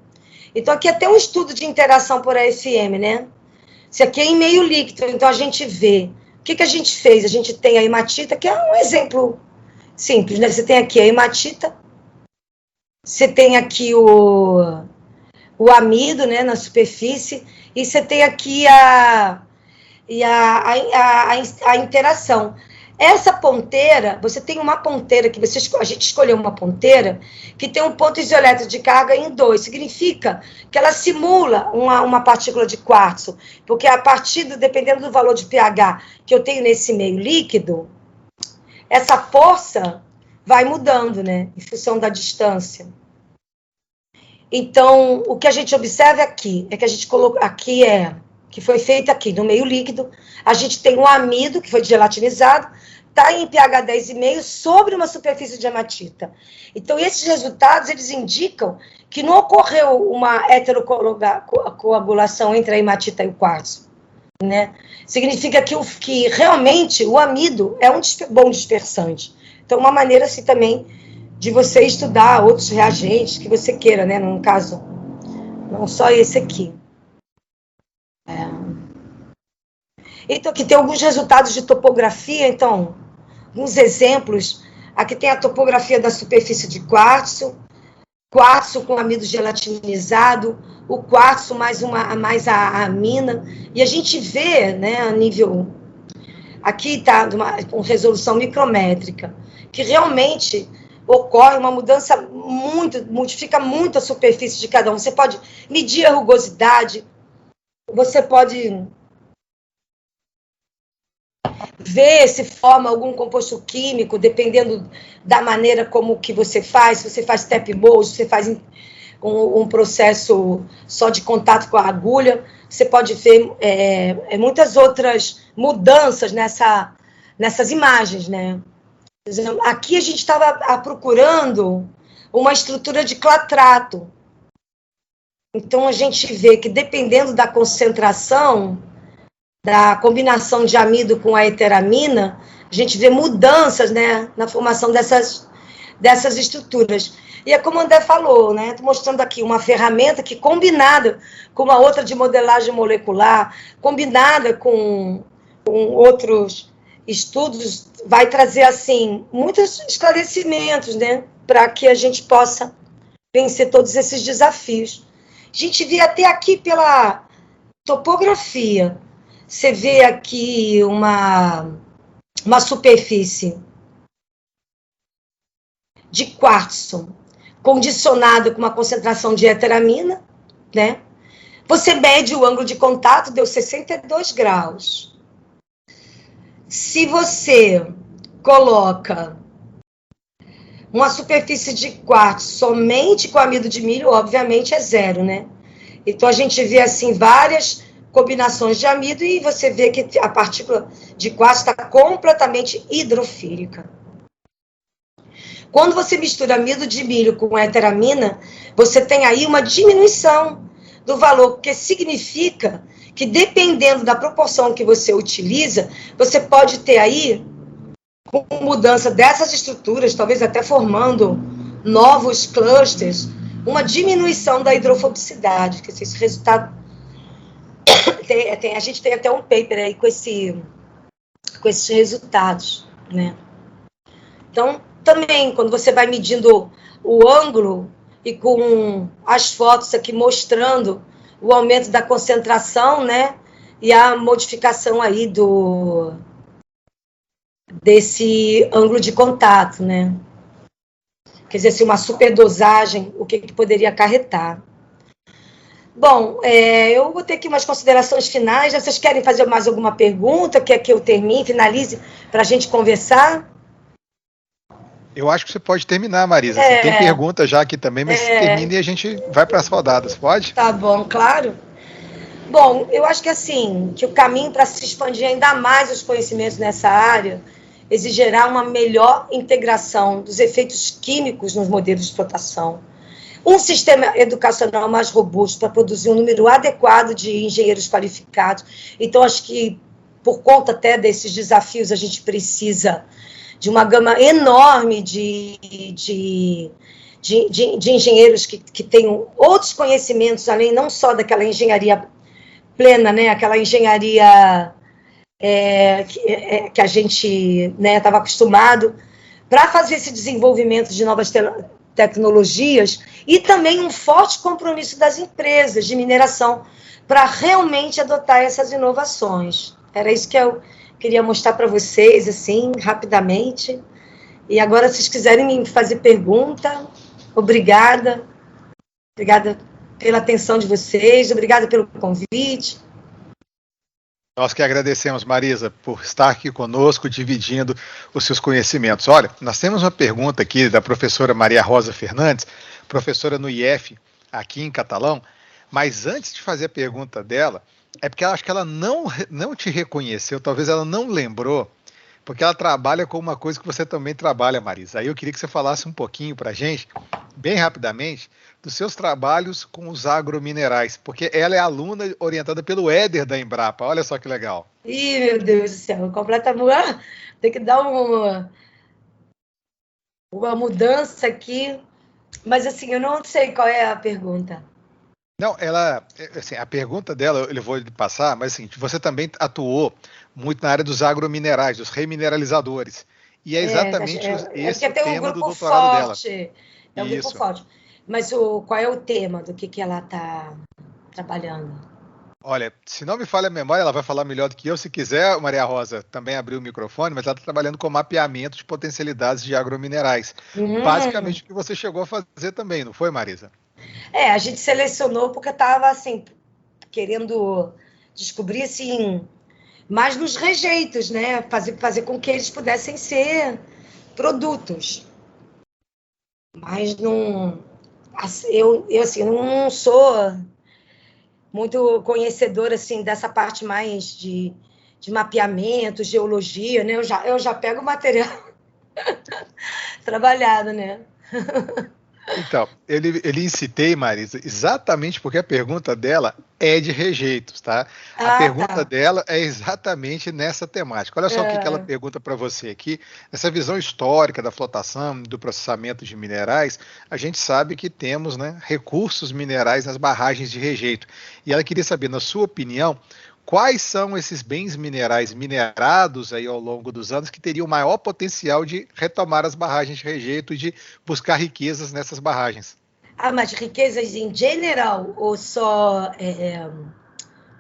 [SPEAKER 2] Então, aqui é até um estudo de interação por AFM, né? Isso aqui é em meio líquido, então a gente vê. O que a gente fez? A gente tem a hematita, que é um exemplo simples, né? Você tem aqui a hematita, você tem aqui o amido, né, na superfície, e você tem aqui a interação. Essa ponteira, você tem uma ponteira, a gente escolheu uma ponteira que tem um ponto isoelétrico de carga em 2, significa que ela simula uma partícula de quartzo, porque a partir dependendo do valor de pH que eu tenho nesse meio líquido, essa força vai mudando, né, em função da distância. Então, o que a gente observa aqui, é que a gente colocou aqui que foi feito aqui no meio líquido, a gente tem um amido que foi gelatinizado, está em pH 10,5 sobre uma superfície de hematita. Então, esses resultados, eles indicam que não ocorreu uma heterocoagulação entre a hematita e o quartzo, né? Significa que realmente o amido é um bom dispersante. Então, uma maneira assim também de você estudar outros reagentes que você queira, né? No caso, não só esse aqui. Então, aqui tem alguns resultados de topografia, então, alguns exemplos. Aqui tem a topografia da superfície de quartzo com amido gelatinizado, o quartzo mais a amina, e a gente vê, né, a nível, aqui está com resolução micrométrica, que realmente ocorre uma mudança modifica muito a superfície de cada um. Você pode medir a rugosidade, você pode ver se forma algum composto químico, dependendo da maneira como que você faz, se você faz step mold, se você faz um processo só de contato com a agulha, você pode ver muitas outras mudanças nessas imagens, né? Por exemplo, aqui a gente estava procurando uma estrutura de clatrato. Então, a gente vê que, dependendo da concentração, da combinação de amido com a heteramina, a gente vê mudanças, né, na formação dessas estruturas. E é como o André falou, né? Estou mostrando aqui uma ferramenta que, combinada com uma outra de modelagem molecular, combinada com outros estudos, vai trazer, assim, muitos esclarecimentos, né? Para que a gente possa vencer todos esses desafios. A gente vê até aqui pela topografia. Você vê aqui uma superfície de quartzo condicionado com uma concentração de heteramina, né? Você mede o ângulo de contato, deu 62 graus. Se você coloca uma superfície de quartzo somente com amido de milho, obviamente é zero, né? Então a gente vê assim várias combinações de amido e você vê que a partícula de quartzo está completamente hidrofílica. Quando você mistura amido de milho com heteramina, você tem aí uma diminuição do valor, porque significa que dependendo da proporção que você utiliza, você pode ter aí, com mudança dessas estruturas, talvez até formando novos clusters, uma diminuição da hidrofobicidade, que esse resultado... a gente tem até um paper aí com esses resultados, né? Então, também, quando você vai medindo o ângulo e com as fotos aqui mostrando o aumento da concentração, né? E a modificação aí desse ângulo de contato, né? Quer dizer, assim, uma superdosagem, o que poderia acarretar. Bom, eu vou ter aqui umas considerações finais. Vocês querem fazer mais alguma pergunta? Quer que eu termine, finalize, para a gente conversar?
[SPEAKER 1] Eu acho que você pode terminar, Marisa. Você tem pergunta já aqui também, mas termine e a gente vai para as rodadas, pode?
[SPEAKER 2] Tá bom, claro. Bom, eu acho que assim, que o caminho para se expandir ainda mais os conhecimentos nessa área exigirá uma melhor integração dos efeitos químicos nos modelos de explotação, um sistema educacional mais robusto para produzir um número adequado de engenheiros qualificados. Então, acho que, por conta até desses desafios, a gente precisa de uma gama enorme de engenheiros que tenham outros conhecimentos, além não só daquela engenharia plena, né, aquela engenharia que a gente estava acostumado, para fazer esse desenvolvimento de novas tecnologias, e também um forte compromisso das empresas de mineração para realmente adotar essas inovações. Era isso que eu queria mostrar para vocês, assim, rapidamente. E agora, se vocês quiserem me fazer pergunta, obrigada. Obrigada pela atenção de vocês, obrigada pelo convite.
[SPEAKER 1] Nós que agradecemos, Marisa, por estar aqui conosco, dividindo os seus conhecimentos. Olha, nós temos uma pergunta aqui da professora Maria Rosa Fernandes, professora no IF, aqui em Catalão, mas antes de fazer a pergunta dela, é porque eu acho que ela não te reconheceu, talvez ela não lembrou, porque ela trabalha com uma coisa que você também trabalha, Marisa. Aí eu queria que você falasse um pouquinho para a gente, bem rapidamente, dos seus trabalhos com os agrominerais, porque ela é aluna orientada pelo Éder da Embrapa. Olha só que legal.
[SPEAKER 2] Ih, meu Deus do céu, completamente... Tem que dar uma mudança aqui, mas assim, eu não sei qual é a pergunta.
[SPEAKER 1] Não, assim, a pergunta dela eu vou lhe passar, mas assim, você também atuou muito na área dos agrominerais, dos remineralizadores. E é exatamente esse o tema do doutorado dela.
[SPEAKER 2] É um grupo forte. Mas qual é o tema do que ela está trabalhando?
[SPEAKER 1] Olha, se não me falha a memória, ela vai falar melhor do que eu. Se quiser, Maria Rosa, também abrir o microfone, mas ela está trabalhando com mapeamento de potencialidades de agrominerais. Basicamente o que você chegou a fazer também, não foi, Marisa?
[SPEAKER 2] A gente selecionou porque estava assim, querendo descobrir assim, mais nos rejeitos, né? Fazer com que eles pudessem ser produtos. Mas não... Eu assim, não sou muito conhecedora assim, dessa parte mais de mapeamento, geologia, né? Eu já pego o material trabalhado, né?
[SPEAKER 1] Então, ele incitei, Marisa, exatamente porque a pergunta dela é de rejeitos, tá? A pergunta dela é exatamente nessa temática. Olha só o que ela pergunta para você aqui. Essa visão histórica da flotação, do processamento de minerais, a gente sabe que temos, né, recursos minerais nas barragens de rejeito. E ela queria saber, na sua opinião, quais são esses bens minerais minerados aí ao longo dos anos que teriam maior potencial de retomar as barragens de rejeito e de buscar riquezas nessas barragens?
[SPEAKER 2] Ah, mas riquezas em geral ou só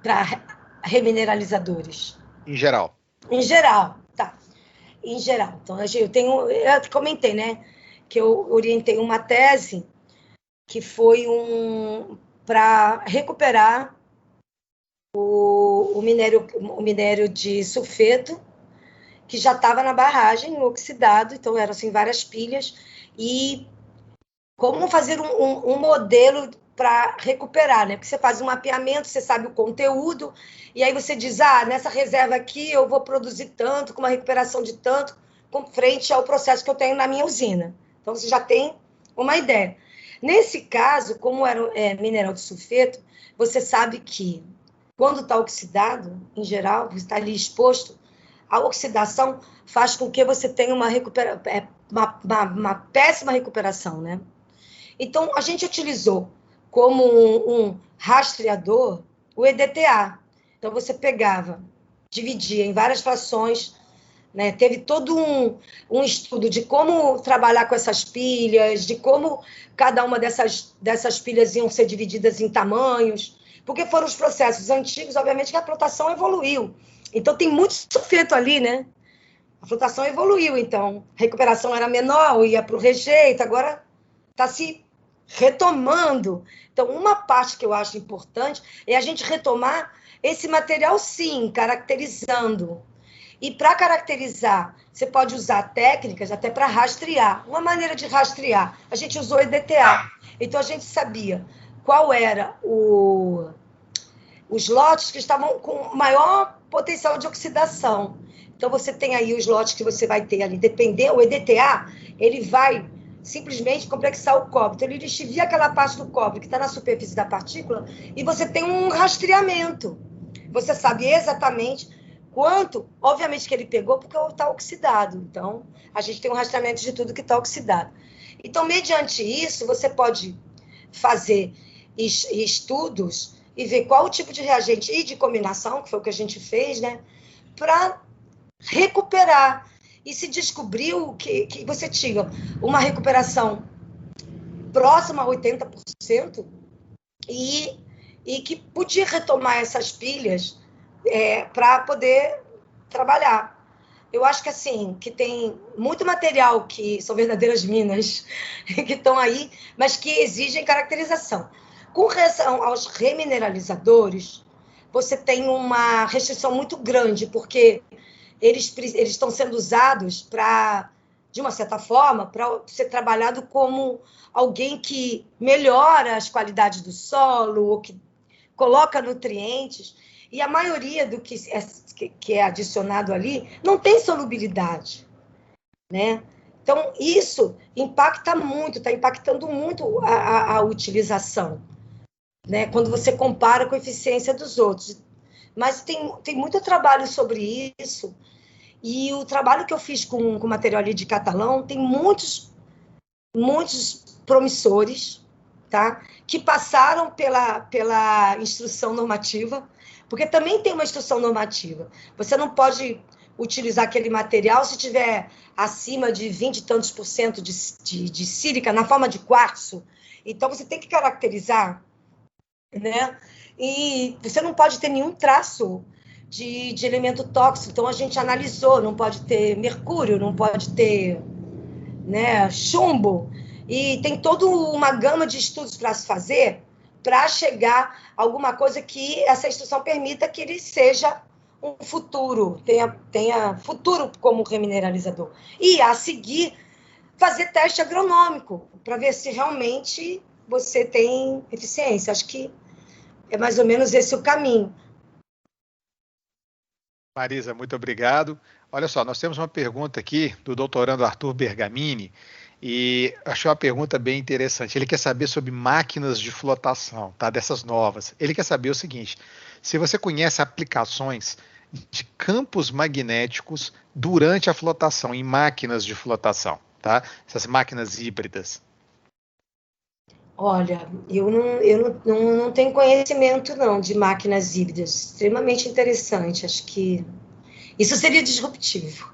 [SPEAKER 2] para remineralizadores?
[SPEAKER 1] Em geral.
[SPEAKER 2] Em geral, tá. Em geral. Então, eu comentei, né, que eu orientei uma tese que foi para recuperar o minério de sulfeto, que já estava na barragem, oxidado, então eram assim, várias pilhas, e como fazer um modelo para recuperar, né? Porque você faz um mapeamento, você sabe o conteúdo, e aí você diz, nessa reserva aqui eu vou produzir tanto, com uma recuperação de tanto, com frente ao processo que eu tenho na minha usina. Então, você já tem uma ideia. Nesse caso, como era mineral de sulfeto, você sabe que quando está oxidado, em geral, está ali exposto, a oxidação faz com que você tenha uma péssima recuperação, né? Então, a gente utilizou como um rastreador o EDTA. Então, você pegava, dividia em várias frações, né? Teve todo um estudo de como trabalhar com essas pilhas, de como cada uma dessas pilhas iam ser divididas em tamanhos, porque foram os processos antigos, obviamente, que a flotação evoluiu. Então, tem muito sulfeto ali, né? A flotação evoluiu, então, a recuperação era menor, ia para o rejeito, agora está se retomando. Então, uma parte que eu acho importante é a gente retomar esse material, sim, caracterizando. E para caracterizar, você pode usar técnicas até para rastrear. Uma maneira de rastrear, a gente usou EDTA. Então, a gente sabia qual era os lotes que estavam com maior potencial de oxidação. Então, você tem aí os lotes que você vai ter ali. Dependendo, o EDTA, ele vai simplesmente complexar o cobre. Então, ele lixiviar aquela parte do cobre que está na superfície da partícula e você tem um rastreamento. Você sabe exatamente quanto, obviamente que ele pegou porque está oxidado. Então, a gente tem um rastreamento de tudo que está oxidado. Então, mediante isso, você pode fazer estudos e ver qual o tipo de reagente e de combinação, que foi o que a gente fez, né, para recuperar. E se descobriu que você tinha uma recuperação próxima a 80% e que podia retomar essas pilhas para poder trabalhar. Eu acho que assim, que tem muito material que são verdadeiras minas que estão aí, mas que exigem caracterização. Com relação aos remineralizadores, você tem uma restrição muito grande, porque eles estão sendo usados para, de uma certa forma, para ser trabalhado como alguém que melhora as qualidades do solo, ou que coloca nutrientes, e a maioria do que é adicionado ali não tem solubilidade, né? Então, isso impacta muito, está impactando muito a utilização, né? Quando você compara com a eficiência dos outros. Mas tem muito trabalho sobre isso, e o trabalho que eu fiz com o material ali de Catalão tem muitos promissores, tá? Que passaram pela instrução normativa, porque também tem uma instrução normativa. Você não pode utilizar aquele material se tiver acima de 20 e tantos por cento de sílica na forma de quartzo. Então, você tem que caracterizar, né? E você não pode ter nenhum traço de elemento tóxico. Então, a gente analisou, não pode ter mercúrio, não pode ter, né, chumbo. E tem toda uma gama de estudos para se fazer para chegar a alguma coisa que essa instrução permita que ele seja um futuro, tenha futuro como remineralizador. E, a seguir, fazer teste agronômico para ver se realmente você tem eficiência. Acho que é mais ou menos esse o caminho.
[SPEAKER 1] Marisa, muito obrigado. Olha só, nós temos uma pergunta aqui do doutorando Arthur Bergamini, e achei uma pergunta bem interessante. Ele quer saber sobre máquinas de flotação, tá? Dessas novas. Ele quer saber o seguinte: se você conhece aplicações de campos magnéticos durante a flotação, em máquinas de flotação, tá? Essas máquinas híbridas.
[SPEAKER 2] Olha, eu não tenho conhecimento, não, de máquinas híbridas. Extremamente interessante. Acho que isso seria disruptivo.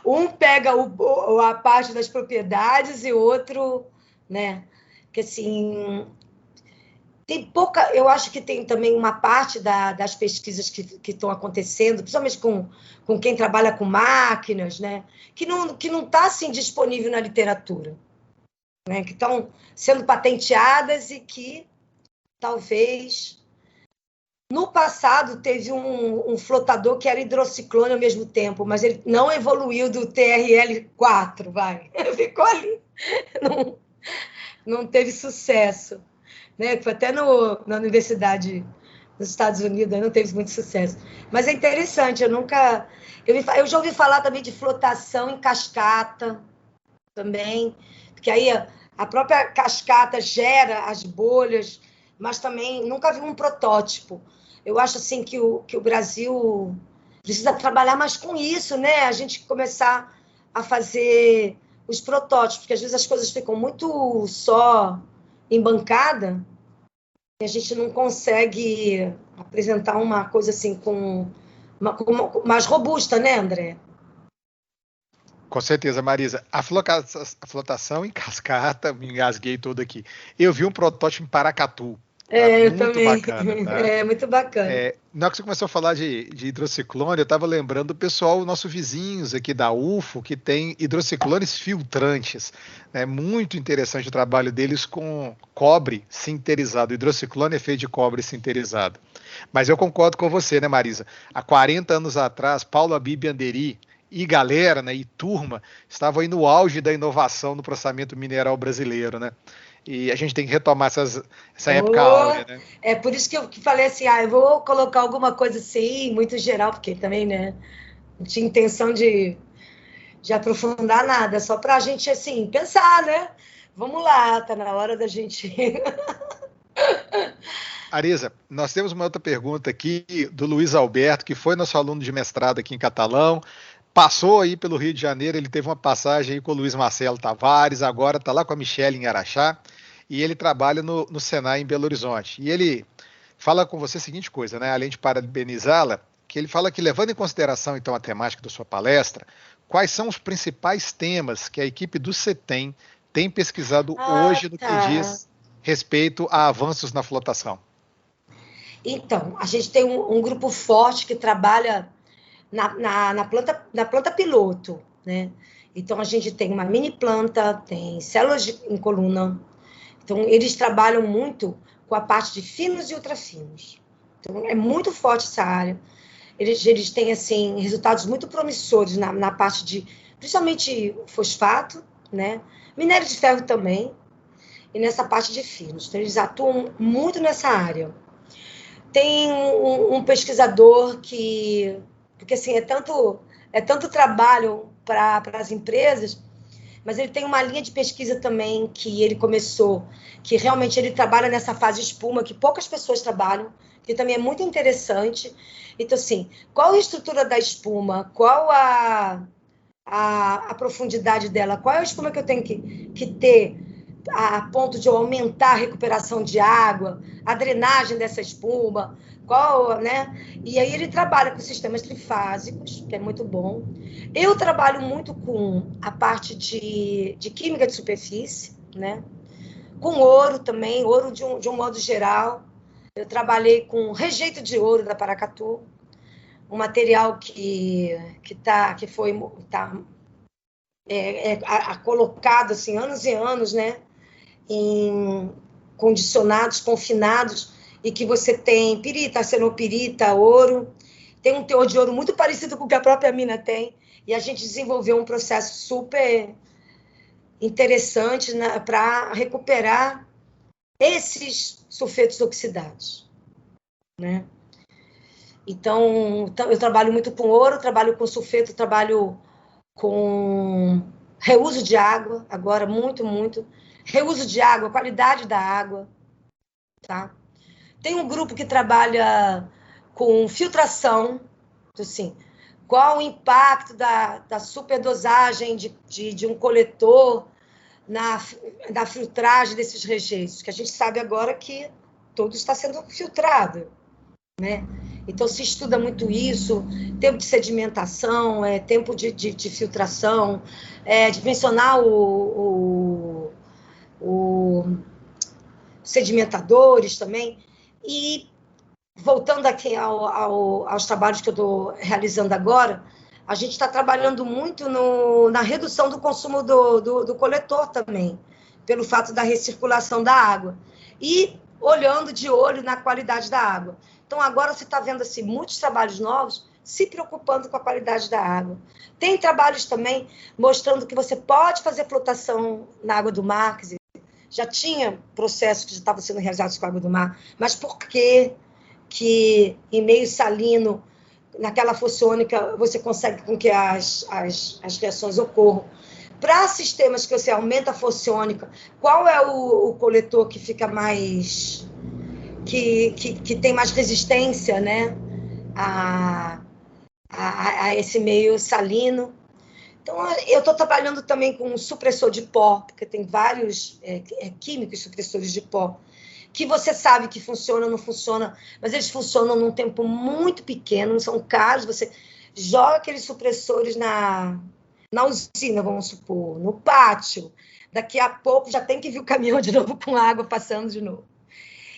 [SPEAKER 2] Um pega a parte das propriedades e outro, né? Que assim, tem pouca. Eu acho que tem também uma parte das pesquisas que estão acontecendo, principalmente com quem trabalha com máquinas, né? Que não está assim disponível na literatura, né? Que estão sendo patenteadas e que talvez no passado teve um flotador que era hidrociclone ao mesmo tempo, mas ele não evoluiu do TRL4, vai. Ficou ali. Não, não teve sucesso. Né? Foi até na universidade nos Estados Unidos, não teve muito sucesso. Mas é interessante, eu nunca. Eu já ouvi falar também de flotação em cascata também, porque aí a própria cascata gera as bolhas, mas também nunca vi um protótipo. Eu acho assim que o Brasil precisa trabalhar mais com isso, né? A gente começar a fazer os protótipos, porque às vezes as coisas ficam muito só em bancada e a gente não consegue apresentar uma coisa assim mais robusta, né, André?
[SPEAKER 1] Com certeza, Marisa. A flotação em cascata, me engasguei todo aqui. Eu vi um protótipo em Paracatu, tá?
[SPEAKER 2] Eu
[SPEAKER 1] Muito
[SPEAKER 2] também.
[SPEAKER 1] bacana, tá?
[SPEAKER 2] É muito bacana.
[SPEAKER 1] Na hora que você começou a falar de hidrociclone, eu estava lembrando do pessoal, nossos vizinhos aqui da UFO, que tem hidrociclones filtrantes. É muito interessante o trabalho deles com cobre sinterizado. O hidrociclone é feito de cobre sinterizado. Mas eu concordo com você, né, Marisa? Há 40 anos atrás, Paulo Habib Anderi e galera, né, e turma, estavam aí no auge da inovação no processamento mineral brasileiro, né? E a gente tem que retomar essa época
[SPEAKER 2] Oh,
[SPEAKER 1] áurea, né?
[SPEAKER 2] é por isso que eu falei assim, eu vou colocar alguma coisa assim, muito geral, porque também, né, não tinha intenção de aprofundar nada, só para a gente, assim, pensar, né? Vamos lá, tá na hora da gente...
[SPEAKER 1] Arisa, nós temos uma outra pergunta aqui do Luiz Alberto, que foi nosso aluno de mestrado aqui em Catalão, passou aí pelo Rio de Janeiro, ele teve uma passagem aí com o Luiz Marcelo Tavares, agora está lá com a Michelle em Araxá, e ele trabalha no Senai em Belo Horizonte. E ele fala com você a seguinte coisa, né? Além de parabenizá-la, que ele fala que, levando em consideração então a temática da sua palestra, quais são os principais temas que a equipe do CETEM tem pesquisado
[SPEAKER 2] Ah,
[SPEAKER 1] hoje no que
[SPEAKER 2] tá.
[SPEAKER 1] diz respeito a avanços na flotação?
[SPEAKER 2] Então, a gente tem um grupo forte que trabalha na planta piloto, né? Então, a gente tem uma mini planta, tem células em coluna. Então, eles trabalham muito com a parte de finos e ultrafinos. Então, é muito forte essa área. Eles têm, assim, resultados muito promissores na parte de, principalmente, fosfato, né? Minério de ferro também, e nessa parte de finos. Então, eles atuam muito nessa área. Tem um pesquisador que, porque assim, é tanto trabalho para as empresas, mas ele tem uma linha de pesquisa também que ele começou, que realmente ele trabalha nessa fase espuma, que poucas pessoas trabalham, que também é muito interessante. Então, assim, qual a estrutura da espuma? Qual a profundidade dela? Qual é a espuma que eu tenho que ter a ponto de eu aumentar a recuperação de água, a drenagem dessa espuma, qual, né? E aí ele trabalha com sistemas trifásicos, que é muito bom. Eu trabalho muito com a parte de química de superfície, né? Com ouro também, ouro de um modo geral. Eu trabalhei com rejeito de ouro da Paracatu, um material que foi colocado assim anos e anos, né? Em condicionados, confinados, e que você tem pirita, arsenopirita, ouro. Tem um teor de ouro muito parecido com o que a própria mina tem. E a gente desenvolveu um processo super interessante, né, para recuperar esses sulfetos oxidados, né? Então, eu trabalho muito com ouro, trabalho com sulfeto, trabalho com reuso de água, agora muito, muito. Reuso de água, qualidade da água, tá? Tem um grupo que trabalha com filtração, assim, qual o impacto da superdosagem de um coletor na filtragem desses rejeitos, que a gente sabe agora que tudo está sendo filtrado, né? Então, se estuda muito isso, tempo de sedimentação, tempo de filtração, dimensionar o sedimentadores também. E, voltando aqui aos trabalhos que eu estou realizando agora, a gente está trabalhando muito na redução do consumo do coletor também, pelo fato da recirculação da água. E olhando de olho na qualidade da água. Então, agora você está vendo assim, muitos trabalhos novos se preocupando com a qualidade da água. Tem trabalhos também mostrando que você pode fazer flotação na água do mar, quer dizer, já tinha processos que já estavam sendo realizados com a água do mar, mas por que em meio salino, naquela fossônica, você consegue com que as reações ocorram? Para sistemas que você aumenta a fossônica, qual é o coletor que fica mais... que tem mais resistência, né, a esse meio salino? Então, eu estou trabalhando também com um supressor de pó, porque tem vários químicos supressores de pó, que você sabe que funciona ou não funciona, mas eles funcionam num tempo muito pequeno, não são caros, você joga aqueles supressores na usina, vamos supor, no pátio, daqui a pouco já tem que vir o caminhão de novo com água passando de novo.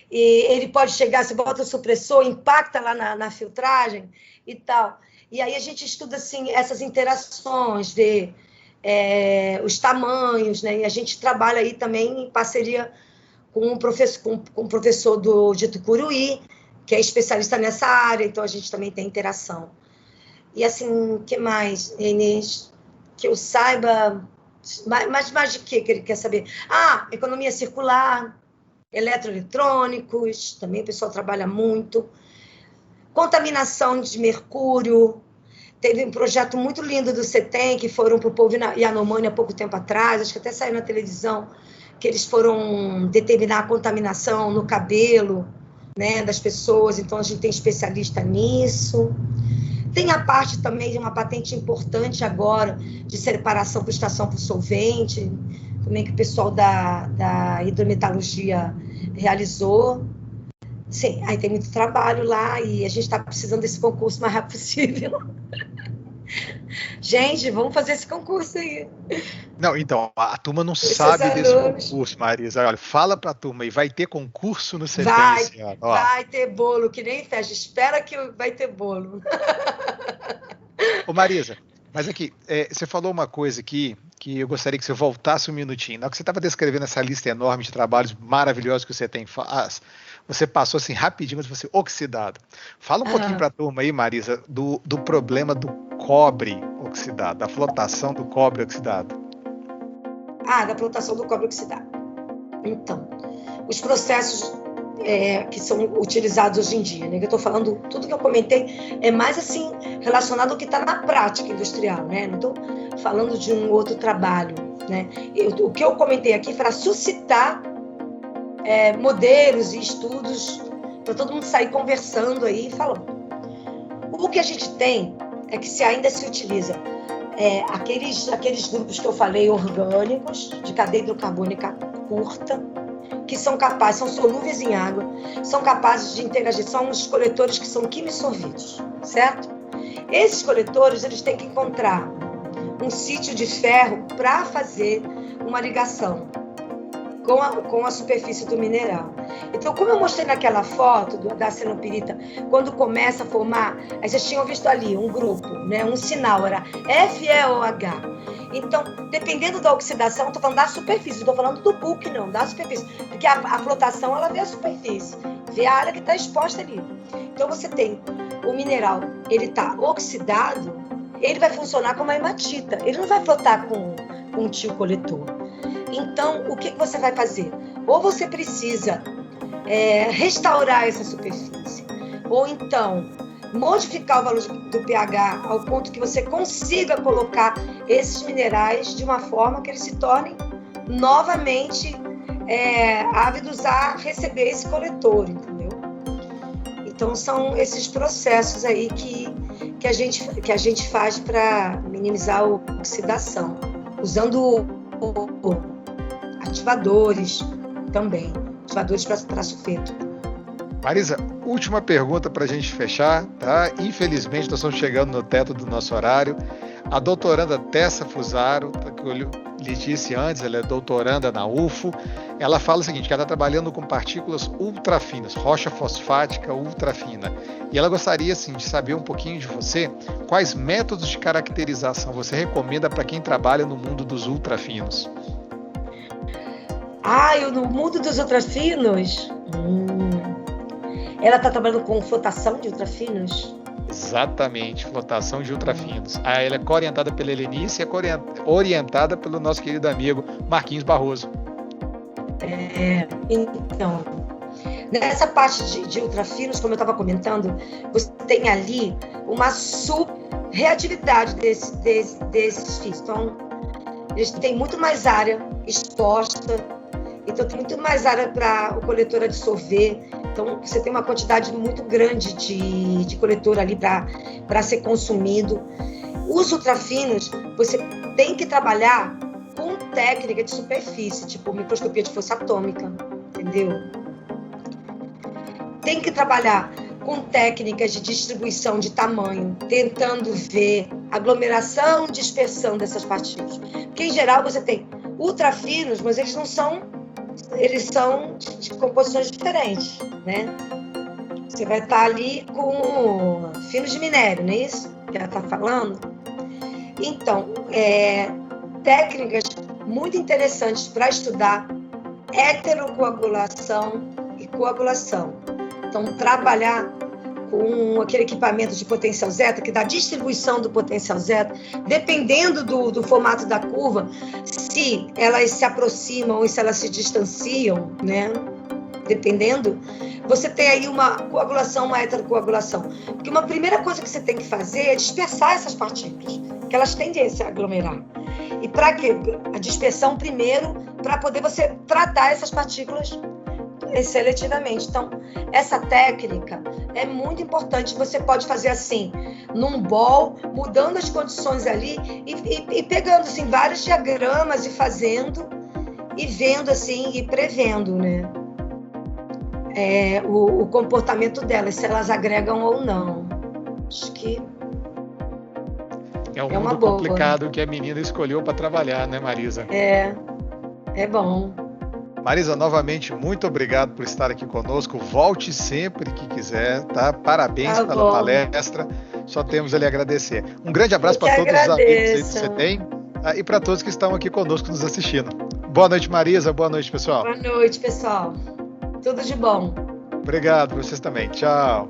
[SPEAKER 2] E ele pode chegar, você bota o supressor, impacta lá na filtragem e tal. E aí a gente estuda assim, essas interações, vê os tamanhos, né? E a gente trabalha aí também em parceria com um professor de Tucuruí, que é especialista nessa área, então a gente também tem interação. E assim, o que mais, Inês? Que eu saiba, mais de que ele quer saber? Economia circular, eletroeletrônicos, também o pessoal trabalha muito. Contaminação de mercúrio. Teve um projeto muito lindo do CETEM, que foram para o povo Yanomami há pouco tempo atrás, acho que até saiu na televisão, que eles foram determinar a contaminação no cabelo, né, das pessoas, então a gente tem especialista nisso. Tem a parte também de uma patente importante agora, de separação por estação por solvente, também que o pessoal da hidrometalurgia realizou. Sim, aí tem muito trabalho lá e a gente está precisando desse concurso o mais rápido possível. Gente, vamos fazer esse concurso aí.
[SPEAKER 1] Não, então, a turma não sabe desse concurso, Marisa. Olha, fala para a turma aí, vai ter concurso no CETEM esse ano?
[SPEAKER 2] Vai ter bolo, que nem festa. Espera que vai ter bolo.
[SPEAKER 1] Ô Marisa, mas aqui, você falou uma coisa aqui que eu gostaria que você voltasse um minutinho. Na hora que você estava descrevendo essa lista enorme de trabalhos maravilhosos que o CETEM faz, você passou assim rapidinho, mas você oxidado. Fala um pouquinho para a turma aí, Marisa, do problema do cobre oxidado, da flotação do cobre oxidado.
[SPEAKER 2] Da flotação do cobre oxidado. Então, os processos que são utilizados hoje em dia, né? Que eu estou falando, tudo que eu comentei é mais assim relacionado ao que está na prática industrial, né? Não estou falando de um outro trabalho, né? O que eu comentei aqui para suscitar modelos e estudos para todo mundo sair conversando aí e falando. O que a gente tem é que se ainda se utiliza aqueles grupos que eu falei orgânicos, de cadeia hidrocarbônica curta, que são capazes, são solúveis em água, são capazes de interagir, são os coletores que são quimisorvidos, certo? Esses coletores, eles têm que encontrar um sítio de ferro para fazer uma ligação com a superfície do mineral. Então, como eu mostrei naquela foto da arsenopirita, quando começa a formar, aí vocês tinham visto ali um grupo, né, um sinal, era FeOH. Então, dependendo da oxidação, estou falando da superfície, não estou falando do bulk, não, da superfície, porque a flotação, ela vê a superfície, vê a área que está exposta ali. Então, você tem o mineral, ele está oxidado, ele vai funcionar como a hematita, ele não vai flotar com um tio coletor. Então, o que você vai fazer? Ou você precisa restaurar essa superfície, ou então modificar o valor do pH ao ponto que você consiga colocar esses minerais de uma forma que eles se tornem novamente ávidos a receber esse coletor, entendeu? Então, são esses processos aí que a gente faz para minimizar a oxidação, usando ativadores também, ativadores para sulfeto.
[SPEAKER 1] Marisa, última pergunta para a gente fechar, tá? Infelizmente, nós estamos chegando no teto do nosso horário. A doutoranda Tessa Fusaro, que eu lhe disse antes, ela é doutoranda na UFO, ela fala o seguinte, que ela está trabalhando com partículas ultrafinas, rocha fosfática ultrafina. E ela gostaria, assim, de saber um pouquinho de você, quais métodos de caracterização você recomenda para quem trabalha no mundo dos ultrafinos?
[SPEAKER 2] No mundo dos ultrafinos? Ela está trabalhando com flotação de ultrafinos?
[SPEAKER 1] Exatamente, flotação de ultrafinos. Ela é orientada pela Helenice e é orientada pelo nosso querido amigo Marquinhos Barroso.
[SPEAKER 2] Então, nessa parte de ultrafinos, como eu estava comentando, você tem ali uma subreatividade desses fios. Então, eles têm muito mais área exposta, então tem muito mais área para o coletor absorver. Então, você tem uma quantidade muito grande de coletor ali para ser consumido. Os ultrafinos, você tem que trabalhar com técnica de superfície, tipo microscopia de força atômica, entendeu? Tem que trabalhar com técnicas de distribuição de tamanho, tentando ver aglomeração e dispersão dessas partículas. Porque, em geral, você tem ultrafinos, mas eles são de composições diferentes, né? Você vai estar ali com finos de minério, não é isso que ela está falando? Então, técnicas muito interessantes para estudar heterocoagulação e coagulação. Então, trabalhar com aquele equipamento de potencial zeta, que dá distribuição do potencial zeta, dependendo do formato da curva, se elas se aproximam ou se elas se distanciam, né? Dependendo, você tem aí uma coagulação, uma heterocoagulação. Porque uma primeira coisa que você tem que fazer é dispersar essas partículas, que elas tendem a se aglomerar. E para que a dispersão primeiro, para poder você tratar essas partículas seletivamente. Então, essa técnica é muito importante. Você pode fazer assim, num bol, mudando as condições ali e pegando assim, vários diagramas e fazendo, e vendo assim, e prevendo, né? O comportamento delas, se elas agregam ou não. Acho que
[SPEAKER 1] é um mundo complicado que a menina escolheu para trabalhar, né, Marisa?
[SPEAKER 2] É bom.
[SPEAKER 1] Marisa, novamente, muito obrigado por estar aqui conosco. Volte sempre que quiser, tá? Parabéns pela palestra. Só temos a lhe agradecer. Um grande abraço para todos os amigos que você tem e para todos que estão aqui conosco nos assistindo. Boa noite, Marisa. Boa noite, pessoal.
[SPEAKER 2] Boa noite, pessoal. Tudo de bom.
[SPEAKER 1] Obrigado, vocês também. Tchau.